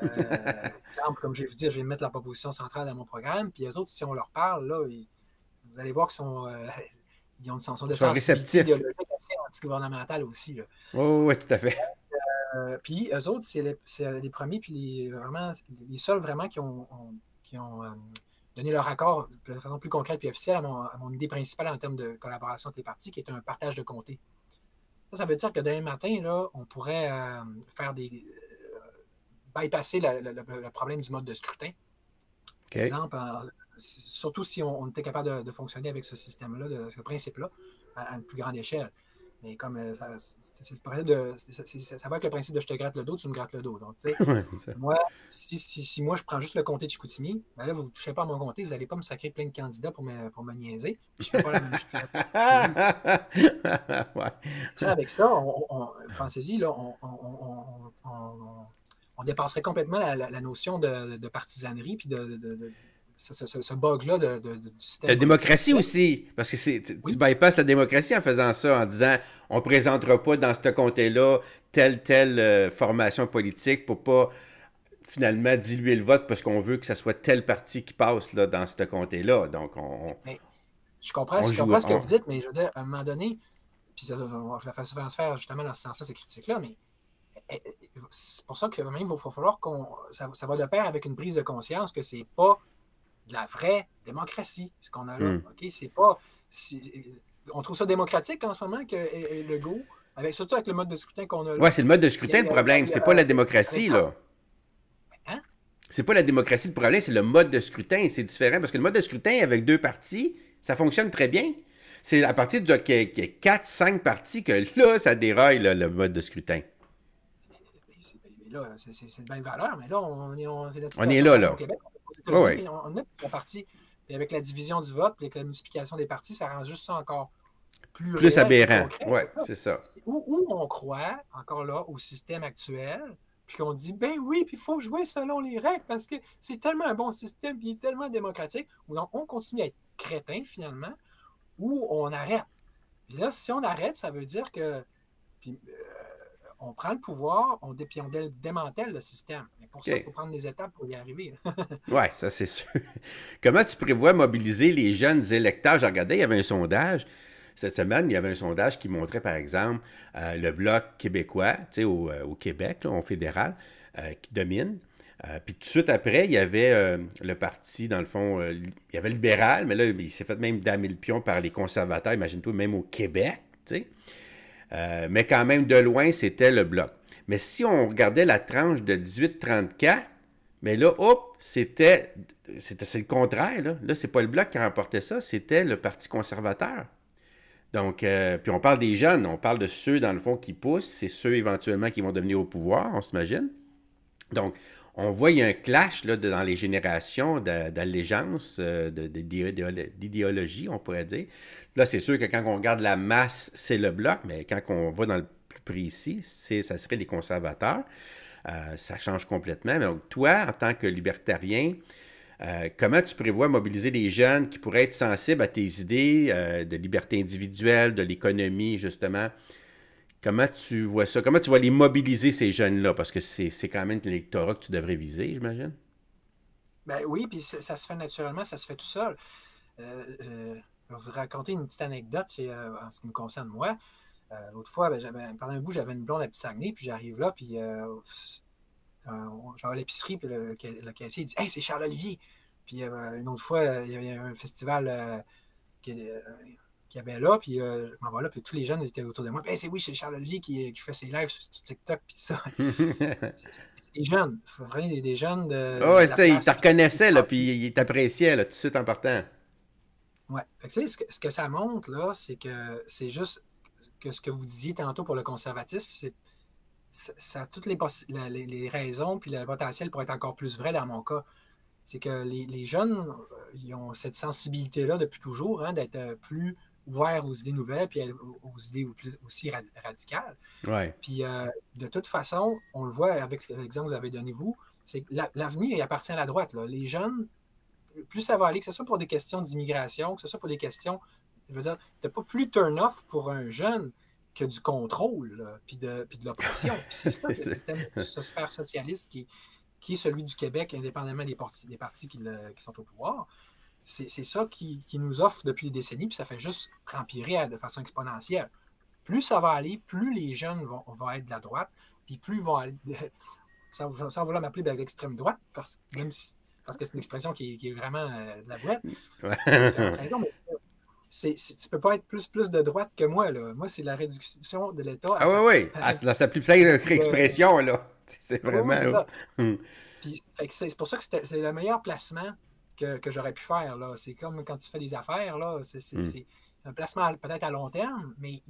Exemple, comme je vais vous dire, je vais mettre la proposition centrale dans mon programme, puis les autres, si on leur parle, là, vous allez voir qu'ils sont de Ils sont sensibilité réceptifs. idéologique assez antigouvernementale aussi. Là. Oh, oui, tout à fait. Puis eux autres, c'est les premiers, puis les seuls vraiment qui ont donné leur accord de façon plus concrète et officielle à mon idée principale en termes de collaboration avec les partis, qui est un partage de comté. Ça veut dire que demain matin, là, on pourrait faire bypasser le problème du mode de scrutin. Okay. Exemple, surtout si on était capable de fonctionner avec ce système-là, ce principe-là, à une plus grande échelle. Mais comme ça va être le principe de je te gratte le dos, tu me grattes le dos. Donc, tu sais, moi, si moi je prends juste le comté de Chicoutimi, ben là, vous ne touchez pas à mon comté, vous n'allez pas me sacrer plein de candidats pour me niaiser. Puis je fais pas la même chose. Ouais. Ça, avec ça, pensez-y, là, on dépasserait complètement la notion de partisanerie puis ce bug-là du système. La démocratie aussi, parce que tu bypasses la démocratie en faisant ça, en disant on ne présentera pas dans ce comté-là telle formation politique pour pas finalement diluer le vote parce qu'on veut que ce soit tel parti qui passe là, dans ce comté-là. Donc, je comprends ce que vous dites, mais je veux dire, à un moment donné, puis on va souvent se faire justement dans ce sens-là, ces critiques-là, mais c'est pour ça que même il va falloir ça va de pair avec une prise de conscience que c'est pas de la vraie démocratie, ce qu'on a là. Okay? C'est pas. On trouve ça démocratique en ce moment que Legault, surtout avec le mode de scrutin qu'on a là. Oui, c'est le mode de scrutin le problème. C'est pas la démocratie, là. Hein? C'est pas la démocratie le problème, c'est le mode de scrutin. C'est différent parce que le mode de scrutin avec 2 partis, ça fonctionne très bien. C'est à partir de 4-5 partis que là, ça déraille là, le mode de scrutin. Là, c'est une belle valeur, mais là, on est là. Au Québec. Oui. On a la partie. Puis avec la division du vote, puis avec la multiplication des partis, ça rend juste ça encore plus réel, aberrant. Oui, c'est ça. Où on croit, encore là, au système actuel, puis qu'on dit, ben oui, puis il faut jouer selon les règles, parce que c'est tellement un bon système, puis il est tellement démocratique, où on continue à être crétin, finalement, ou on arrête. Puis là, si on arrête, ça veut dire que... Puis, on prend le pouvoir, puis on démantèle le système. Mais pour ça, il faut prendre des étapes pour y arriver. Oui, ça c'est sûr. Comment tu prévois mobiliser les jeunes électeurs? J'ai regardé, il y avait un sondage. Cette semaine, il y avait un sondage qui montrait, par exemple, le Bloc québécois, au Québec, là, au fédéral, qui domine. Puis tout de suite après, il y avait le parti, dans le fond, il y avait le libéral, mais là, il s'est fait même damer le pion par les conservateurs, imagine-toi, même au Québec, tu sais. Mais quand même, de loin, c'était le Bloc. Mais si on regardait la tranche de 18-34, mais là, hop, c'est le contraire. Là, c'est pas le Bloc qui remportait ça, c'était le Parti conservateur. Donc, puis on parle des jeunes, on parle de ceux, dans le fond, qui poussent. C'est ceux, éventuellement, qui vont devenir au pouvoir, on s'imagine. Donc, on voit, il y a un clash là, dans les générations d'allégeance, d'idéologie, on pourrait dire. Là, c'est sûr que quand on regarde la masse, c'est le Bloc, mais quand on va dans le plus précis, ça serait les conservateurs. Ça change complètement. Mais donc, toi, en tant que libertarien, comment tu prévois mobiliser les jeunes qui pourraient être sensibles à tes idées de liberté individuelle, de l'économie, justement? Comment tu vois ça? Comment tu vas les mobiliser, ces jeunes-là? Parce que c'est quand même l'électorat que tu devrais viser, j'imagine. Ben oui, puis ça se fait naturellement, ça se fait tout seul. Je vais vous raconter une petite anecdote en ce qui me concerne moi. L'autre fois, pendant un bout, j'avais une blonde à Petit-Saguenay, puis j'arrive là, puis je vais à l'épicerie, puis le caissier il dit « Hey, c'est Charles-Olivier! » Puis une autre fois, il y avait un festival qu'il y avait là, puis je m'en vais là, puis tous les jeunes étaient autour de moi. « c'est Charles-Olivier qui fait ses lives sur TikTok, puis ça. » C'est des jeunes, il faut vraiment des jeunes de... Oui, ça, ils te reconnaissaient, là, puis ils t'appréciaient, là, tout de suite en partant. Oui. Ce que ça montre, là, c'est que c'est juste que ce que vous disiez tantôt pour le conservatisme, ça a toutes les raisons puis le potentiel pour être encore plus vrai dans mon cas. C'est que les jeunes, ils ont cette sensibilité-là depuis toujours, hein, d'être plus ouvert aux idées nouvelles, puis aux idées aussi radicales. Ouais. Puis de toute façon, on le voit avec l'exemple que vous avez donné vous, c'est que l'avenir, il appartient à la droite. Là. Les jeunes, plus ça va aller, que ce soit pour des questions d'immigration, que ce soit pour des questions, je veux dire, t'as pas plus turn-off pour un jeune que du contrôle, là, puis de l'oppression. Puis c'est ça le système super socialiste qui est celui du Québec, indépendamment des partis qui sont au pouvoir. C'est ça qui nous offre depuis des décennies, puis ça fait juste empirer de façon exponentielle. Plus ça va aller, plus les jeunes vont être de la droite, puis plus ils vont aller, sans vouloir m'appeler de l'extrême droite, parce que c'est une expression qui est vraiment de la boîte. Ouais. Tu peux pas être plus de droite que moi. Là. Moi, c'est la réduction de l'État Ah oui, oui. Dans sa plus pleine expression, là. C'est vraiment... Oui, c'est ça. Hum. Puis, c'est pour ça que c'est le meilleur placement que j'aurais pu faire. Là. C'est comme quand tu fais des affaires. Là. C'est un placement peut-être à long terme, mais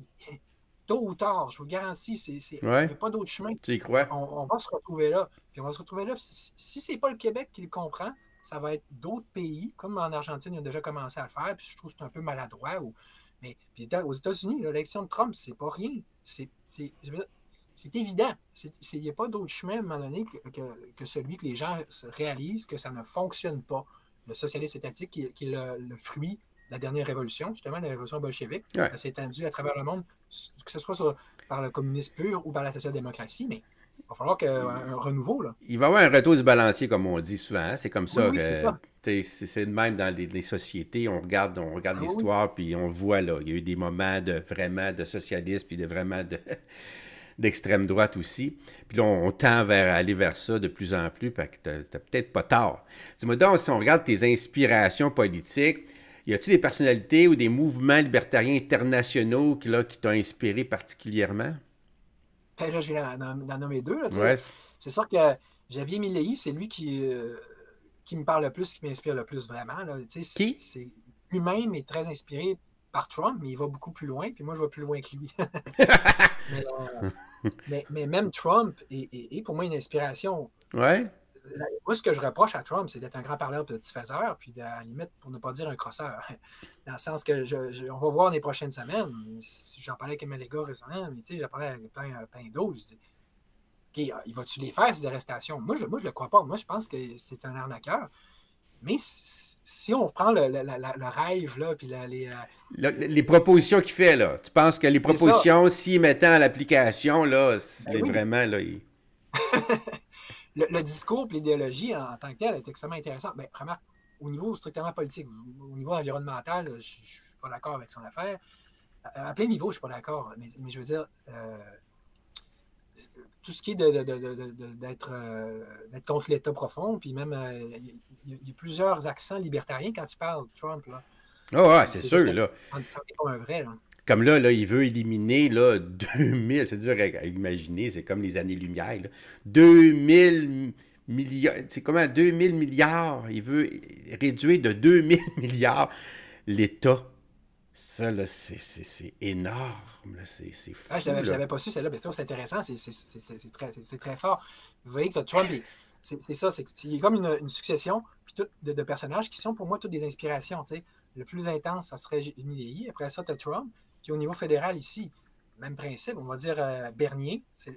tôt ou tard, je vous garantis, il n'y a pas d'autre chemin. Tu y crois? On va se retrouver là. Puis on va se retrouver là. Si ce n'est pas le Québec qui le comprend, ça va être d'autres pays, comme en Argentine, ils ont déjà commencé à le faire, puis je trouve que c'est un peu maladroit. Mais puis aux États-Unis, l'élection de Trump, c'est pas rien. C'est évident. Il n'y a pas d'autre chemin à un moment donné que celui que les gens réalisent que ça ne fonctionne pas. Le socialisme étatique, qui est le fruit de la dernière révolution, justement, la révolution bolchevique, ça s'est étendu à travers le monde, que ce soit par le communisme pur ou par la social-démocratie, mais il va falloir un renouveau. Là. Il va y avoir un retour du balancier, comme on dit souvent. Hein? C'est comme ça Oui, c'est ça. C'est de même dans les sociétés. On regarde l'histoire, puis on voit, là, il y a eu des moments vraiment de socialisme, puis vraiment d'extrême droite aussi. Puis là, on tend vers aller vers ça de plus en plus, parce que c'était peut-être pas tard. Dis-moi donc, si on regarde tes inspirations politiques, y a-t-il des personnalités ou des mouvements libertariens internationaux qui t'ont inspiré particulièrement? Ben là, je vais en nommer deux. Là, Ouais. c'est sûr que Javier Milei, c'est lui qui me parle le plus, qui m'inspire le plus vraiment. Là. Qui? Lui-même est très inspiré par Trump, mais il va beaucoup plus loin, puis moi, je vais plus loin que lui. mais même Trump est pour moi une inspiration. Ouais. Moi, ce que je reproche à Trump, c'est d'être un grand parleur petit faiseur, puis à la limite, pour ne pas dire un crosseur. Dans le sens que on va voir les prochaines semaines. J'en parlais avec Maléga récemment, mais j'en parlais avec plein d'autres. Je dis, OK, il va-tu les faire, ces arrestations? Moi, je ne le crois pas. Moi, je pense que c'est un arnaqueur. Mais si on prend le rêve, là, puis les propositions qu'il fait, là, tu penses que les propositions, s'ils mettaient en l'application, là, vraiment, là, le discours et l'idéologie en tant que tel est extrêmement intéressant. Mais remarque, au niveau strictement politique, au niveau environnemental, je ne suis pas d'accord avec son affaire. À plein niveau, je ne suis pas d'accord. Mais je veux dire, tout ce qui est d'être contre l'État profond, puis même, il y a plusieurs accents libertariens quand il parle de Trump. Là. Oh, ouais, c'est sûr, là. Ça n'est pas un vrai, là. Comme là, il veut éliminer là, 2000, c'est dur à imaginer, c'est comme les années-lumière. 2000 milliards, c'est comment 2000 milliards? Il veut réduire de 2000 milliards l'État. Ça, là, c'est énorme. C'est fou. Ah, je ne l'avais pas su, celle-là, mais c'est intéressant, c'est très fort. Vous voyez que Trump, c'est ça, il y a comme une succession de personnages qui sont pour moi toutes des inspirations. T'sais. Le plus intense, ça serait Milley. Après ça, tu as Trump. Puis au niveau fédéral, ici, même principe, on va dire Bernier. C'est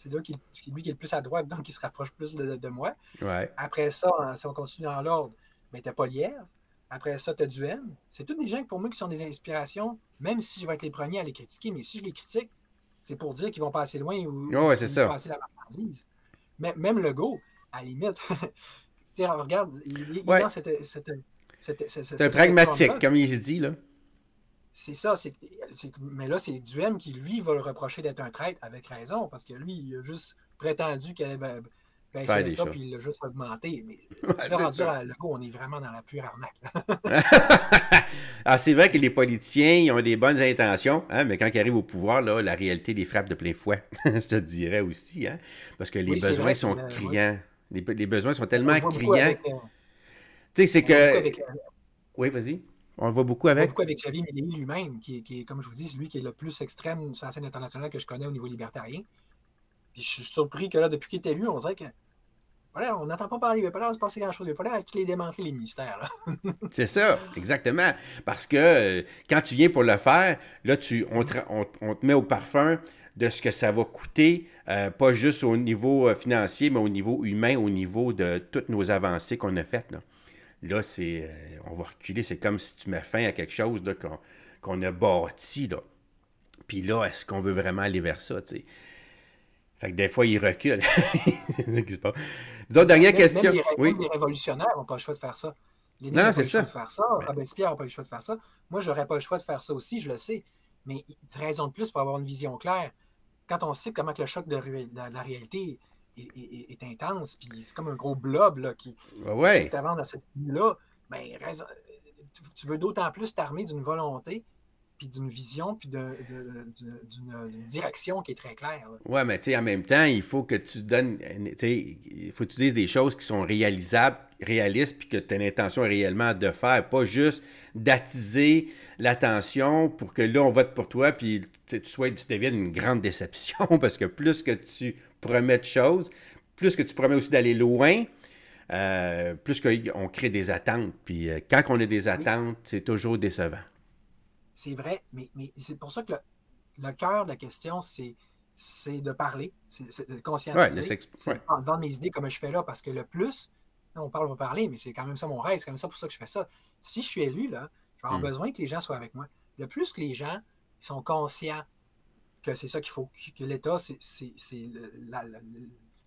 lui qui est le plus à droite, donc il se rapproche plus de moi. Ouais. Après ça, si on continue dans l'ordre, ben, tu n'as pas Lièvre. Après ça, tu as Duhaime. C'est tous des gens pour moi qui sont des inspirations, même si je vais être les premiers à les critiquer. Mais si je les critique, c'est pour dire qu'ils vont passer loin ou qu'ils vont passer la marchandise. Même Legault, à la limite, regarde, il est dans c'est un pragmatique, comme il se dit, là. C'est ça. Mais là, c'est Duhaime qui, lui, va le reprocher d'être un traître avec raison, parce que lui, il a juste prétendu qu'il allait baisser l'État, puis il l'a juste augmenté. Mais là, rendu à Legault, on est vraiment dans la pure arnaque. Alors, c'est vrai que les politiciens, ils ont des bonnes intentions, hein, mais quand ils arrivent au pouvoir, là, la réalité les frappe de plein fouet. Je te dirais aussi, hein, parce que les besoins sont criants. Les besoins sont tellement criants. Tu sais, c'est que... Oui, vas-y. On le voit beaucoup avec. On le voit beaucoup avec Javier Milei lui-même, qui est, comme je vous dis, c'est lui qui est le plus extrême sur la scène internationale que je connais au niveau libertarien. Puis je suis surpris que là, depuis qu'il est élu, on dirait que Voilà, on n'entend pas parler, il ne va pas l'air de se passer grand-chose, il ne va pas l'air à tous les démanteler, les ministères. Là. C'est ça, exactement. Parce que quand tu viens pour le faire, là, on te met au parfum de ce que ça va coûter, pas juste au niveau financier, mais au niveau humain, au niveau de toutes nos avancées qu'on a faites. Là, on va reculer, c'est comme si tu mets fin à quelque chose là, qu'on a bâti. Là. Puis là, est-ce qu'on veut vraiment aller vers ça, tu sais? Fait que des fois, ils reculent. C'est ce qui se passe. Donc, dernière question. Même Oui. les révolutionnaires n'ont pas le choix de faire ça. Lénine Non, non, n'a pas c'est eu le choix ça. de faire ça. Mais, Robespierre n'a pas eu le choix de faire ça. Moi, je n'aurais pas le choix de faire ça aussi, je le sais. Mais raison de plus pour avoir une vision claire. Quand on sait comment que le choc de la réalité est intense, puis c'est comme un gros blob là, qui fait que ouais. tu avances dans cette vue-là, ben, tu veux d'autant plus t'armer d'une volonté, puis d'une vision, puis d'une direction qui est très claire. Là. Ouais, mais tu sais, en même temps, il faut que tu donnes, tu sais, il faut que tu dises des choses qui sont réalisables, réalistes, puis que tu as l'intention réellement de faire, pas juste d'attiser l'attention pour que là, on vote pour toi, puis tu deviennes une grande déception, parce que plus que tu promets de choses, plus que tu promets aussi d'aller loin, plus qu'on crée des attentes. Puis quand on a des Oui, attentes, c'est toujours décevant. c'est vrai, mais c'est pour ça que le cœur de la question, c'est de parler, c'est de Ouais, conscientiser, c'est ouais. de vendre mes idées comme je fais là, parce que le plus, là, on va parler, mais c'est quand même ça mon rêve, c'est quand même ça pour ça que je fais ça. Si je suis élu, là, je vais avoir Hmm. besoin que les gens soient avec moi. Le plus que les gens sont conscients que c'est ça qu'il faut, que l'État, c'est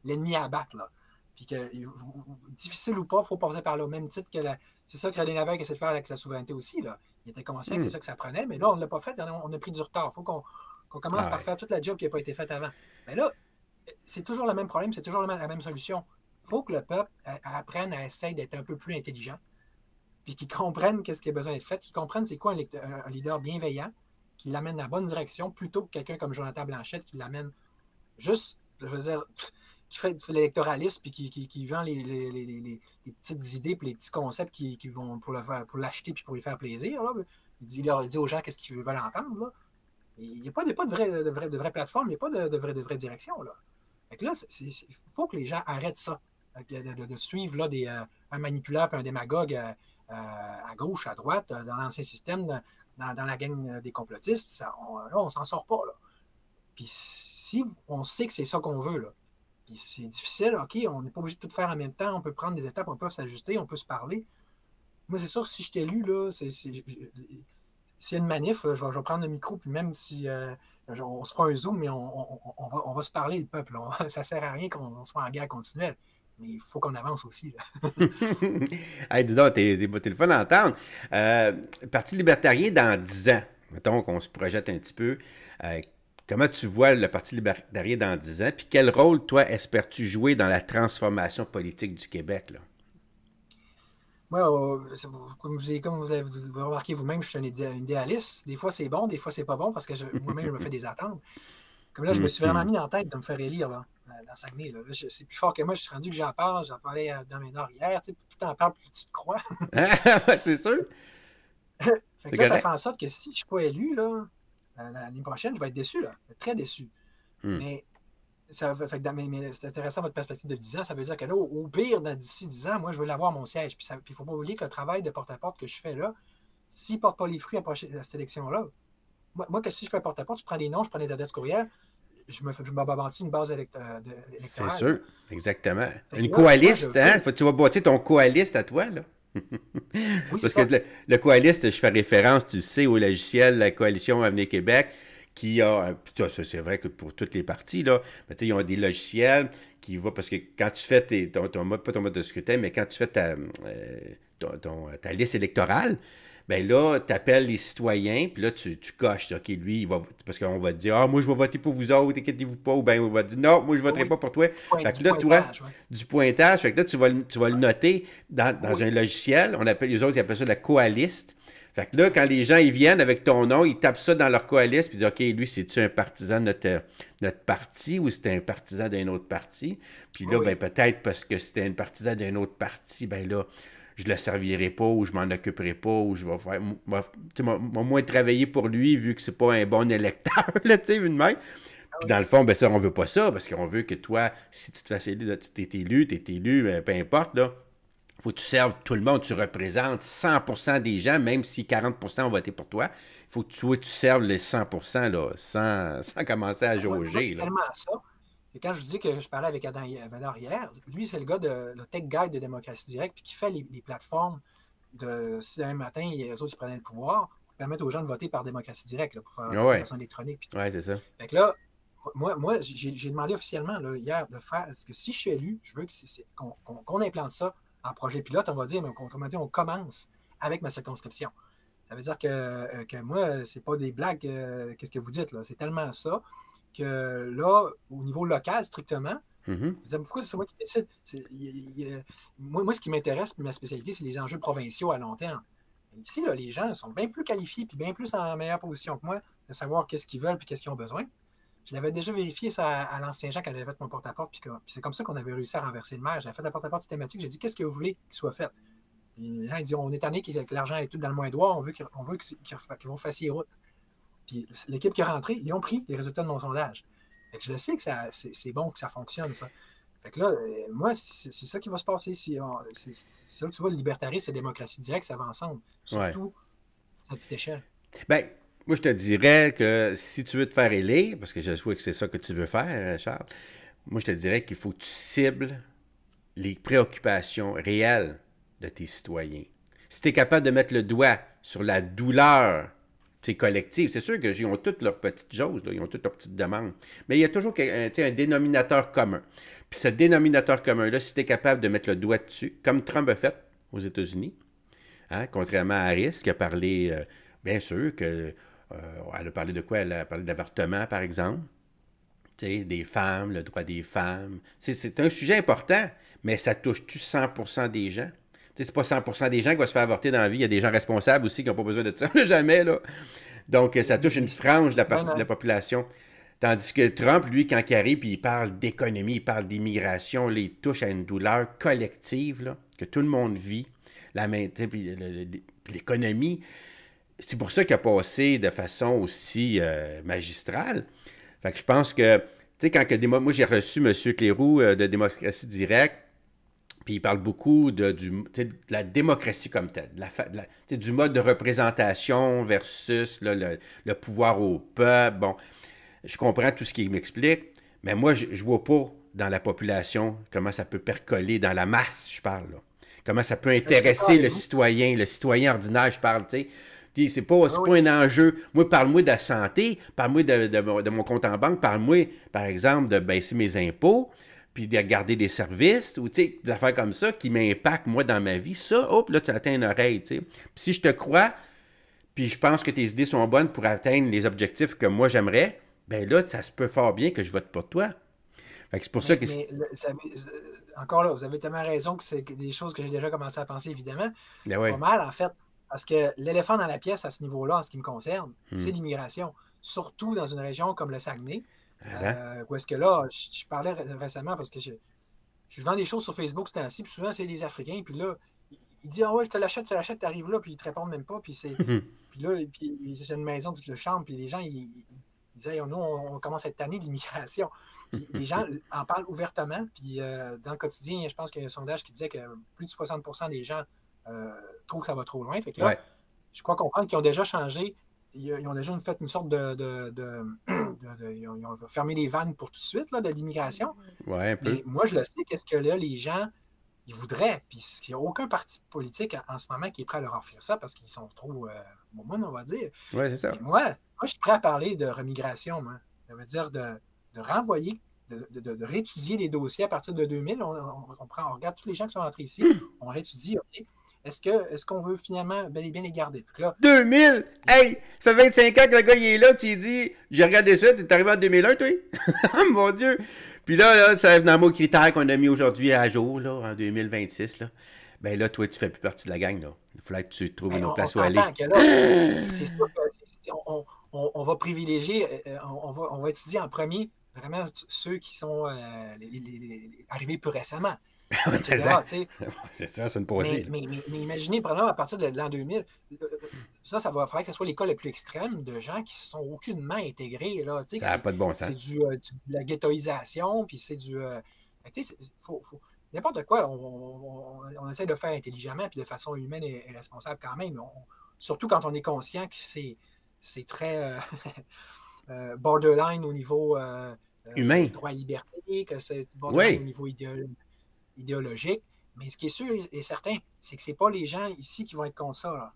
l'ennemi à battre, là. Puis que, difficile ou pas, il faut passer par là. Au même titre que c'est ça que René Lévesque essaie de faire avec la souveraineté aussi, là. Il était conscient que c'est Hmm. ça que ça prenait, mais là, on ne l'a pas fait, on a pris du retard. Il faut qu'on commence Ah par ouais. faire toute la job qui n'a pas été faite avant. Mais là, c'est toujours le même problème, c'est toujours la même solution. Il faut que le peuple apprenne à essayer d'être un peu plus intelligent, puis qu'ils comprennent qu'est-ce qui a besoin d'être fait, qu'ils comprennent c'est quoi un leader bienveillant, qui l'amène dans la bonne direction, plutôt que quelqu'un comme Jonathan Blanchette qui l'amène juste, je veux dire, qui fait l'électoralisme puis qui vend les petites idées puis les petits concepts qui vont pour l'acheter puis pour lui faire plaisir. Là. Il dit aux gens qu'est-ce qu'ils veulent entendre. Là. Il n'y a pas de vraie plateforme, il n'y a pas de vraie direction. Là. Fait que là, il faut que les gens arrêtent ça, de suivre là, un manipulateur et un démagogue à gauche, à droite, dans l'ancien système, dans la gang des complotistes. Là, on ne s'en sort pas. Là. Puis si on sait que c'est ça qu'on veut, là, puis c'est difficile, OK, on n'est pas obligé de tout faire en même temps, on peut prendre des étapes, on peut s'ajuster, on peut se parler. Moi, c'est sûr que si je t'ai lu, là, s'il y a une manif, là, je vais prendre le micro, puis même si on se fera un zoom, mais on va se parler, le peuple. Ça ne sert à rien qu'on soit en guerre continuelle. Mais il faut qu'on avance aussi. Là. Hey, dis donc, t'es le fun d'entendre. Parti libertarien dans 10 ans, mettons qu'on se projette un petit peu, euh, comment tu vois le Parti libertarien dans 10 ans, puis quel rôle, toi, espères-tu jouer dans la transformation politique du Québec, là? Moi, comme vous avez remarqué vous-même, je suis un idéaliste. Des fois, c'est bon, des fois, c'est pas bon, parce que moi-même, je me fais des attentes. Comme là, je me suis vraiment Mhm. mis en tête de me faire élire là, dans Saguenay. Là. C'est plus fort que moi, je suis rendu que j'en parlais dans mes nord hier. Plus tu en parles, plus tu te crois. C'est sûr, Fait c'est que là, ça fait correct. en sorte que si je ne suis pas élu, là, l'année prochaine, je vais être déçu, là. Je vais être très déçu. Hmm. Mais, mais c'est intéressant votre perspective de 10 ans. Ça veut dire que là, au pire, d'ici 10 ans, moi, je veux l'avoir mon siège. Puis il ne faut pas oublier que le travail de porte-à-porte que je fais là, s'il ne porte pas les fruits à cette élection-là, moi, que si je fais porte-à-porte, je prends des noms, je prends des adresses courrières, je me bâtis une base C'est électorale. sûr, exactement. Fait que Une là, moi, je coaliste, hein? veux. Tu vas bâtir ton coaliste à toi, là. Oui, c'est Parce que ça. le coaliste, je fais référence, tu le sais, au logiciel La Coalition Avenir Québec, qui a, c'est vrai que pour toutes les parties, là, mais tu sais, ils ont des logiciels qui vont, parce que quand tu fais pas ton mode de scrutin, mais quand tu fais ta liste électorale, ben là, tu appelles les citoyens, puis là, tu coches, OK, lui, il va, parce qu'on va te dire, ah, moi, je vais voter pour vous autres, inquiétez-vous pas, ou bien on va te dire, non, moi, je voterai Oui, pas pour toi. Fait du que là, toi, pointage. Ouais. du pointage, fait que là, tu vas le noter dans Oui, un logiciel, les autres, ils appellent ça la coaliste. Fait que là, quand les gens, ils viennent avec ton nom, ils tapent ça dans leur coaliste, puis ils disent, OK, lui, c'est-tu un partisan de notre parti, ou c'était un partisan d'un autre parti? Puis là, oui, ben, peut-être parce que c'était un partisan d'un autre parti, ben là, je le servirai pas ou je m'en occuperai pas ou je vais faire moins travailler pour lui vu que c'est pas un bon électeur là, tu sais, vu de même. Puis dans le fond, ben ça, on veut pas ça, parce qu'on veut que toi, si tu te fais élu, là, tu t'es élu, peu importe, là, faut que tu serves tout le monde, tu représentes 100% des gens, même si 40% ont voté pour toi, il faut que toi, tu serves les 100%, là, sans commencer à Moi, jauger, c'est là. tellement ça. Et quand je dis que je parlais avec Adam Bédard hier, lui, c'est le gars de le Tech Guide de Démocratie Directe, puis qui fait les plateformes de si un matin, les autres ils prenaient le pouvoir, pour permettre aux gens de voter par démocratie directe, là, pour faire Ah voter de ouais, façon électronique. Puis tout. ouais, c'est ça. Fait que là, moi j'ai demandé officiellement là, hier de faire, parce que si je suis élu, je veux qu'on implante ça en projet pilote, on va dire, mais on commence avec ma circonscription. Ça veut dire que moi, c'est pas des blagues, qu'est-ce que vous dites, là. C'est tellement ça que là, au niveau local, strictement, Mhm. je disais, pourquoi c'est moi qui décide? Moi, ce qui m'intéresse, ma spécialité, c'est les enjeux provinciaux à long terme. Ici, là, les gens sont bien plus qualifiés et bien plus en meilleure position que moi de savoir qu'est-ce qu'ils veulent et qu'est-ce qu'ils ont besoin. Je l'avais déjà vérifié ça à l'Ancien Jean quand j'avais fait mon porte-à-porte. Puis c'est comme ça qu'on avait réussi à renverser le maire. J'avais fait la porte-à-porte systématique. J'ai dit, qu'est-ce que vous voulez qu'il soit fait? Puis les gens ils disent, on est tanné que l'argent est tout dans le moins droit. On veut qu'ils vous fassiez route. Puis l'équipe qui est rentrée, ils ont pris les résultats de mon sondage. Fait que je le sais que c'est bon, que ça fonctionne, ça. Fait que là, moi, c'est ça qui va se passer. C'est ça que tu vois, le libertarisme et la démocratie directe, ça va ensemble. Ouais. Surtout à petite échelle. Ben, moi, je te dirais que si tu veux te faire élire, parce que je sais que c'est ça que tu veux faire, Charles, moi, je te dirais qu'il faut que tu cibles les préoccupations réelles de tes citoyens. Si tu es capable de mettre le doigt sur la douleur collective, c'est sûr qu'ils ont toutes leurs petites choses, là, ils ont toutes leurs petites demandes, mais il y a toujours un dénominateur commun. Puis ce dénominateur commun-là, si tu es capable de mettre le doigt dessus, comme Trump a fait aux États-Unis, hein, contrairement à Harris, qui a parlé, bien sûr, elle a parlé de quoi? Elle a parlé d'avortement, par exemple. Des femmes, le droit des femmes. C'est un sujet important, mais ça touche-tu 100% des gens? C'est pas 100% des gens qui vont se faire avorter dans la vie. Il y a des gens responsables aussi qui n'ont pas besoin de ça, jamais, là. Donc, ça touche une frange de la partie de la population. Tandis que Trump, lui, quand il arrive, puis il parle d'économie, il parle d'immigration, il touche à une douleur collective, là, que tout le monde vit. Puis l'économie, c'est pour ça qu'il a passé de façon aussi magistrale. Fait que je pense que, tu sais, moi j'ai reçu M. Cléroux de Démocratie Directe, puis il parle beaucoup de la démocratie comme telle, du mode de représentation versus là, le pouvoir au peuple. Bon, je comprends tout ce qu'il m'explique, mais moi, je ne vois pas dans la population comment ça peut percoler dans la masse, je parle, là. Comment ça peut intéresser le citoyen ordinaire, je parle, tu sais. C'est pas un enjeu. Moi, parle-moi de la santé, parle-moi de mon compte en banque, parle-moi, par exemple, de baisser mes impôts, puis de garder des services, ou des affaires comme ça qui m'impactent, moi, dans ma vie. Ça, hop, là, tu atteins une oreille, tu sais. Puis si je te crois, puis je pense que tes idées sont bonnes pour atteindre les objectifs que moi, j'aimerais, ben là, ça se peut fort bien que je vote pour toi. Fait que c'est pour ça que... Encore là, vous avez tellement raison que c'est des choses que j'ai déjà commencé à penser, évidemment. Ben ouais. Pas mal, en fait. Parce que l'éléphant dans la pièce, à ce niveau-là, en ce qui me concerne, c'est l'immigration. Surtout dans une région comme le Saguenay. Où est-ce que là, je parlais récemment parce que je vends des choses sur Facebook ce temps-ci, puis souvent, c'est des Africains, puis là, il dit, ah ouais, je te l'achète, tu arrives là, puis ils te répondent même pas, puis puis là, c'est une maison de chambre, puis les gens, ils disaient, nous, on commence à être tannés de l'immigration. Puis les gens en parlent ouvertement, puis dans le quotidien, je pense qu'il y a un sondage qui disait que plus de 60% des gens trouvent que ça va trop loin. Fait que là, je crois comprendre qu'ils ont déjà changé. Ils ont déjà fait une sorte ils ont fermé les vannes pour tout de suite là, de l'immigration. Ouais, un peu. Mais moi, je le sais, qu'est-ce que là, les gens, ils voudraient. Puis il n'y a aucun parti politique en ce moment qui est prêt à leur offrir ça parce qu'ils sont trop moumounes, on va dire. Ouais, c'est ça. Mais moi, je suis prêt à parler de remigration, moi. Ça veut dire de renvoyer, de réétudier les dossiers à partir de 2000. On regarde tous les gens qui sont entrés ici, on réétudie, OK. Est-ce qu'on veut finalement bel et bien les garder? Là, 2000! Hey! Ça fait 25 ans que le gars il est là, tu lui dis, j'ai regardé ça, t'es arrivé en 2001, toi? Oh mon Dieu! Puis là, ça dans nos critères qu'on a mis aujourd'hui à jour, là, en 2026, là. Ben là, toi, tu fais plus partie de la gang, là. Il faudrait que tu trouves une autre place où aller. C'est sûr qu'on va privilégier, on va étudier en premier vraiment ceux qui sont arrivés plus récemment. etc. tu sais. C'est ça, c'est une Mais, poésie. mais, mais, mais imaginez, prenons à partir de l'an 2000, ça va faire que ce soit l'école la plus extrême de gens qui sont aucunement intégrés. Là, tu sais, Ça n'a pas de bon sens. c'est de la ghettoisation, puis c'est du. Tu sais, n'importe quoi, on essaie de faire intelligemment, puis de façon humaine et responsable quand même. Surtout quand on est conscient que c'est très borderline au niveau Humain. droit et liberté, que c'est borderline au Oui. niveau idéologique. Mais ce qui est sûr et certain, c'est que ce n'est pas les gens ici qui vont être contre ça. Là.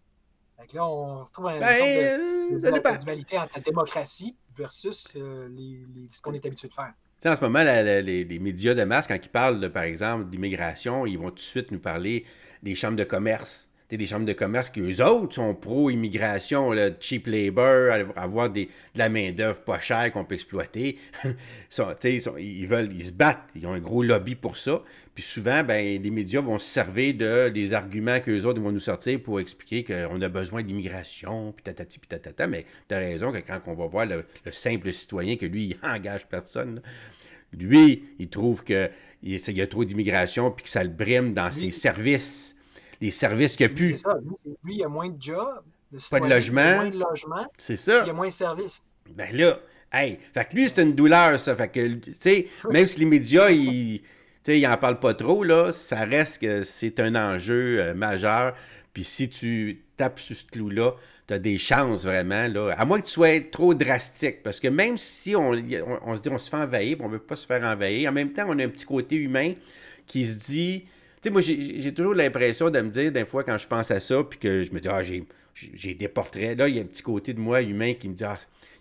Fait que là, on retrouve une sorte Ça dépend. de dualité entre la démocratie versus ce qu'on est habitué de faire. Tu sais, en ce moment, les médias de masse, quand ils parlent, par exemple, d'immigration, ils vont tout de suite nous parler des chambres de commerce. Tu sais, des chambres de commerce qui, eux autres, sont pro-immigration, là, cheap labor, avoir de la main-d'œuvre pas chère qu'on peut exploiter. Ils se battent. Ils ont un gros lobby pour ça. Puis souvent, ben, les médias vont se servir des arguments qu'eux autres vont nous sortir pour expliquer qu'on a besoin d'immigration, puis tatati, puis tatata. Mais tu as raison que quand on va voir le simple citoyen, que lui, il engage personne, là, lui, il trouve qu'il y a trop d'immigration puis que ça le brime dans ses services. Les services qu'il n'y a C'est plus. ça. Lui, il y a moins de jobs, Pas de il y a logement. moins de logements, C'est puis il y ça. a moins de services. Ben là, hey, fait que lui, c'est une douleur, ça. Fait que, tu sais, même si les médias, ils en parlent pas trop, là, ça reste que c'est un enjeu majeur. Puis si tu tapes sur ce clou-là, tu as des chances vraiment, là. À moins que tu sois trop drastique. Parce que même si on se dit on se fait envahir, on veut pas se faire envahir, en même temps, on a un petit côté humain qui se dit. Tu sais, moi, j'ai toujours l'impression de me dire, des fois, quand je pense à ça, puis que je me dis, j'ai des portraits. Là, il y a un petit côté de moi humain qui me dit,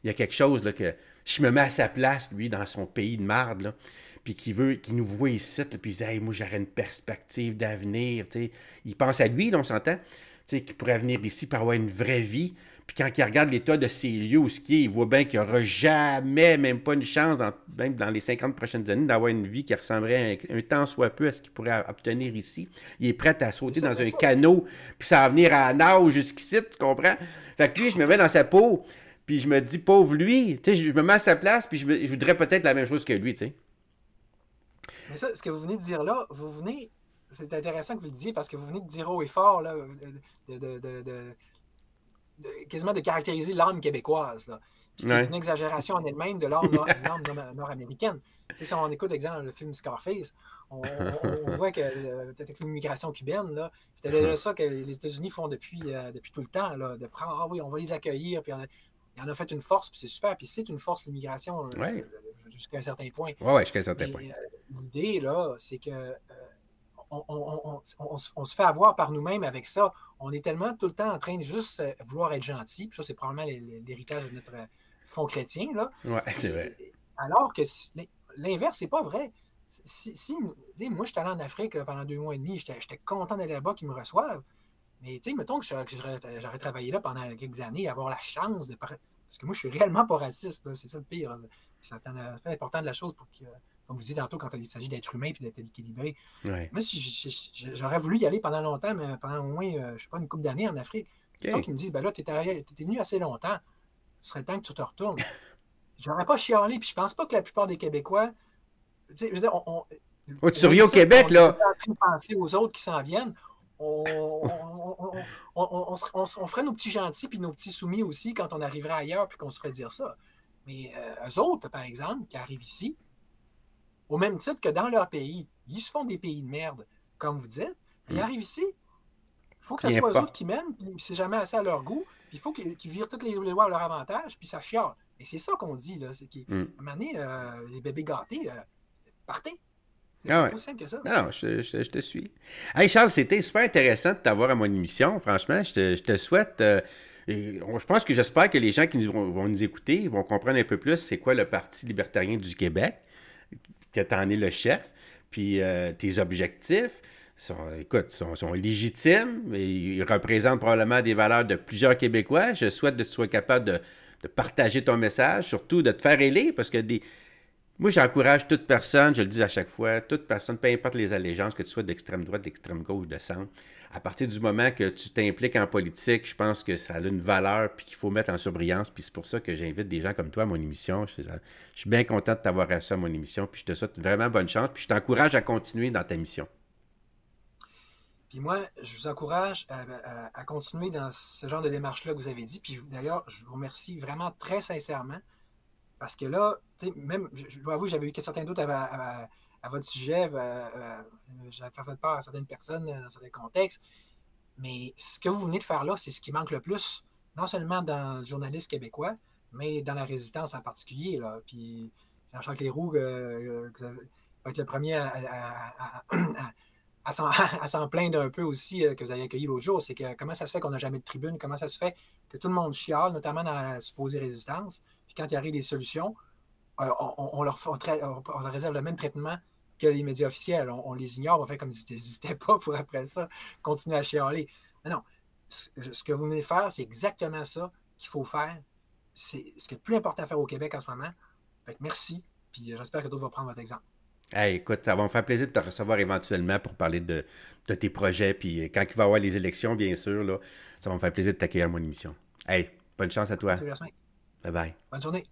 il y a quelque chose, là, que je me mets à sa place, lui, dans son pays de marde, là, puis qui nous voit ici, là, puis il dit, hey, moi, j'aurais une perspective d'avenir, tu sais. Il pense à lui, là, on s'entend, tu sais, qui pourrait venir ici pour avoir une vraie vie. Puis quand il regarde l'état de ces lieux où skier, il voit bien qu'il n'y aura jamais, même pas une chance, même dans les 50 prochaines années, d'avoir une vie qui ressemblerait un tant soit peu à ce qu'il pourrait obtenir ici. Il est prêt à sauter dans un canot, puis ça va venir à nage jusqu'ici, tu comprends? Fait que lui, je me mets dans sa peau, puis je me dis, pauvre lui, tu sais, je me mets à sa place, puis je voudrais peut-être la même chose que lui, tu sais. Mais ça, ce que vous venez de dire là, c'est intéressant que vous le disiez parce que vous venez de dire haut et fort, là, quasiment de caractériser l'âme québécoise, là, qui est une exagération en elle-même de l'âme nord-américaine. Tu sais, si on écoute, exemple, le film Scarface, on voit que peut-être avec l'immigration cubaine, là, c'était déjà ça que les États-Unis font depuis tout le temps, là, de prendre, ah oui, on va les accueillir, puis il en a fait une force, puis c'est super, puis c'est une force l'immigration jusqu'à un certain point. Oui, jusqu'à un certain point. L'idée, là, c'est que on se fait avoir par nous-mêmes avec ça. On est tellement tout le temps en train de juste vouloir être gentil. Puis ça, c'est probablement l'héritage de notre fond chrétien. Oui, c'est vrai. Alors que l'inverse, c'est pas vrai. Moi, je suis allé en Afrique là, pendant 2 mois et demi. J'étais content d'aller là-bas, qu'ils me reçoivent. Mais mettons que j'aurais travaillé là pendant quelques années, avoir la chance de... Parce que moi, je suis réellement pas raciste. Là. C'est ça le pire. C'est important de la chose pour que... Comme vous disiez tantôt, quand il s'agit d'être humain et d'être équilibré. Ouais. Moi, j'aurais voulu y aller pendant longtemps, mais pendant au moins, je sais pas, une couple d'années en Afrique. Okay. Donc, ils me disent, ben là, tu étais venu assez longtemps. Ce serait temps que tu te retournes. J'aurais pas chialé, puis je pense pas que la plupart des Québécois. Tu sais, je veux dire, tu reviens au Québec, là. On est en train de penser aux autres qui s'en viennent. On ferait nos petits gentils puis nos petits soumis aussi quand on arriverait ailleurs puis qu'on se ferait dire ça. Mais eux autres, par exemple, qui arrivent ici, au même titre que dans leur pays, ils se font des pays de merde, comme vous dites. Ils arrivent ici. Il faut que ce soit eux autres qui mènent, puis c'est jamais assez à leur goût. Puis il faut qu'ils virent toutes les lois à leur avantage, puis ça chiale. Et c'est ça qu'on dit, là. C'est qu'à un moment donné, les bébés gâtés, partez. C'est pas aussi simple que ça. Non, je te suis. Hey Charles, c'était super intéressant de t'avoir à mon émission. Franchement, je te souhaite... j'espère que les gens qui vont nous écouter vont comprendre un peu plus c'est quoi le Parti libertarien du Québec, que tu en es le chef, puis tes objectifs sont légitimes, et ils représentent probablement des valeurs de plusieurs Québécois. Je souhaite que tu sois capable de partager ton message, surtout de te faire élire, parce que moi, j'encourage toute personne, je le dis à chaque fois, toute personne, peu importe les allégeances, que tu sois d'extrême droite, d'extrême gauche, de centre, à partir du moment que tu t'impliques en politique, je pense que ça a une valeur puis qu'il faut mettre en surbrillance. Puis c'est pour ça que j'invite des gens comme toi à mon émission. Je suis bien content de t'avoir reçu à mon émission. Puis je te souhaite vraiment bonne chance. Puis je t'encourage à continuer dans ta mission. Puis moi, je vous encourage à continuer dans ce genre de démarche-là que vous avez dit. Puis d'ailleurs, je vous remercie vraiment très sincèrement. Parce que là, même, je dois avouer, j'avais eu certains doutes à votre sujet. J'avais fait part à certaines personnes dans certains contextes. Mais ce que vous venez de faire là, c'est ce qui manque le plus, non seulement dans le journalisme québécois, mais dans la résistance en particulier. Là. Puis Jean-Charles Leroux va être le premier à s'en plaindre un peu aussi que vous avez accueilli l'autre jour. C'est que comment ça se fait qu'on n'a jamais de tribune, comment ça se fait que tout le monde chiale, notamment dans la supposée résistance. Puis quand il arrive des solutions, on leur réserve le même traitement que les médias officiels. On les ignore, on fait comme s'ils n'existaient pas pour après ça continuer à chialer. Mais non, ce que vous venez de faire, c'est exactement ça qu'il faut faire. C'est ce qui est le plus important à faire au Québec en ce moment. Fait que merci, puis j'espère que d'autres vont prendre votre exemple. Hey, écoute, ça va me faire plaisir de te recevoir éventuellement pour parler de tes projets. Puis quand il va y avoir les élections, bien sûr, là, ça va me faire plaisir de t'accueillir à mon émission. Hey, bonne chance à toi. Merci, Jasmin. Bye bye. Bonne journée.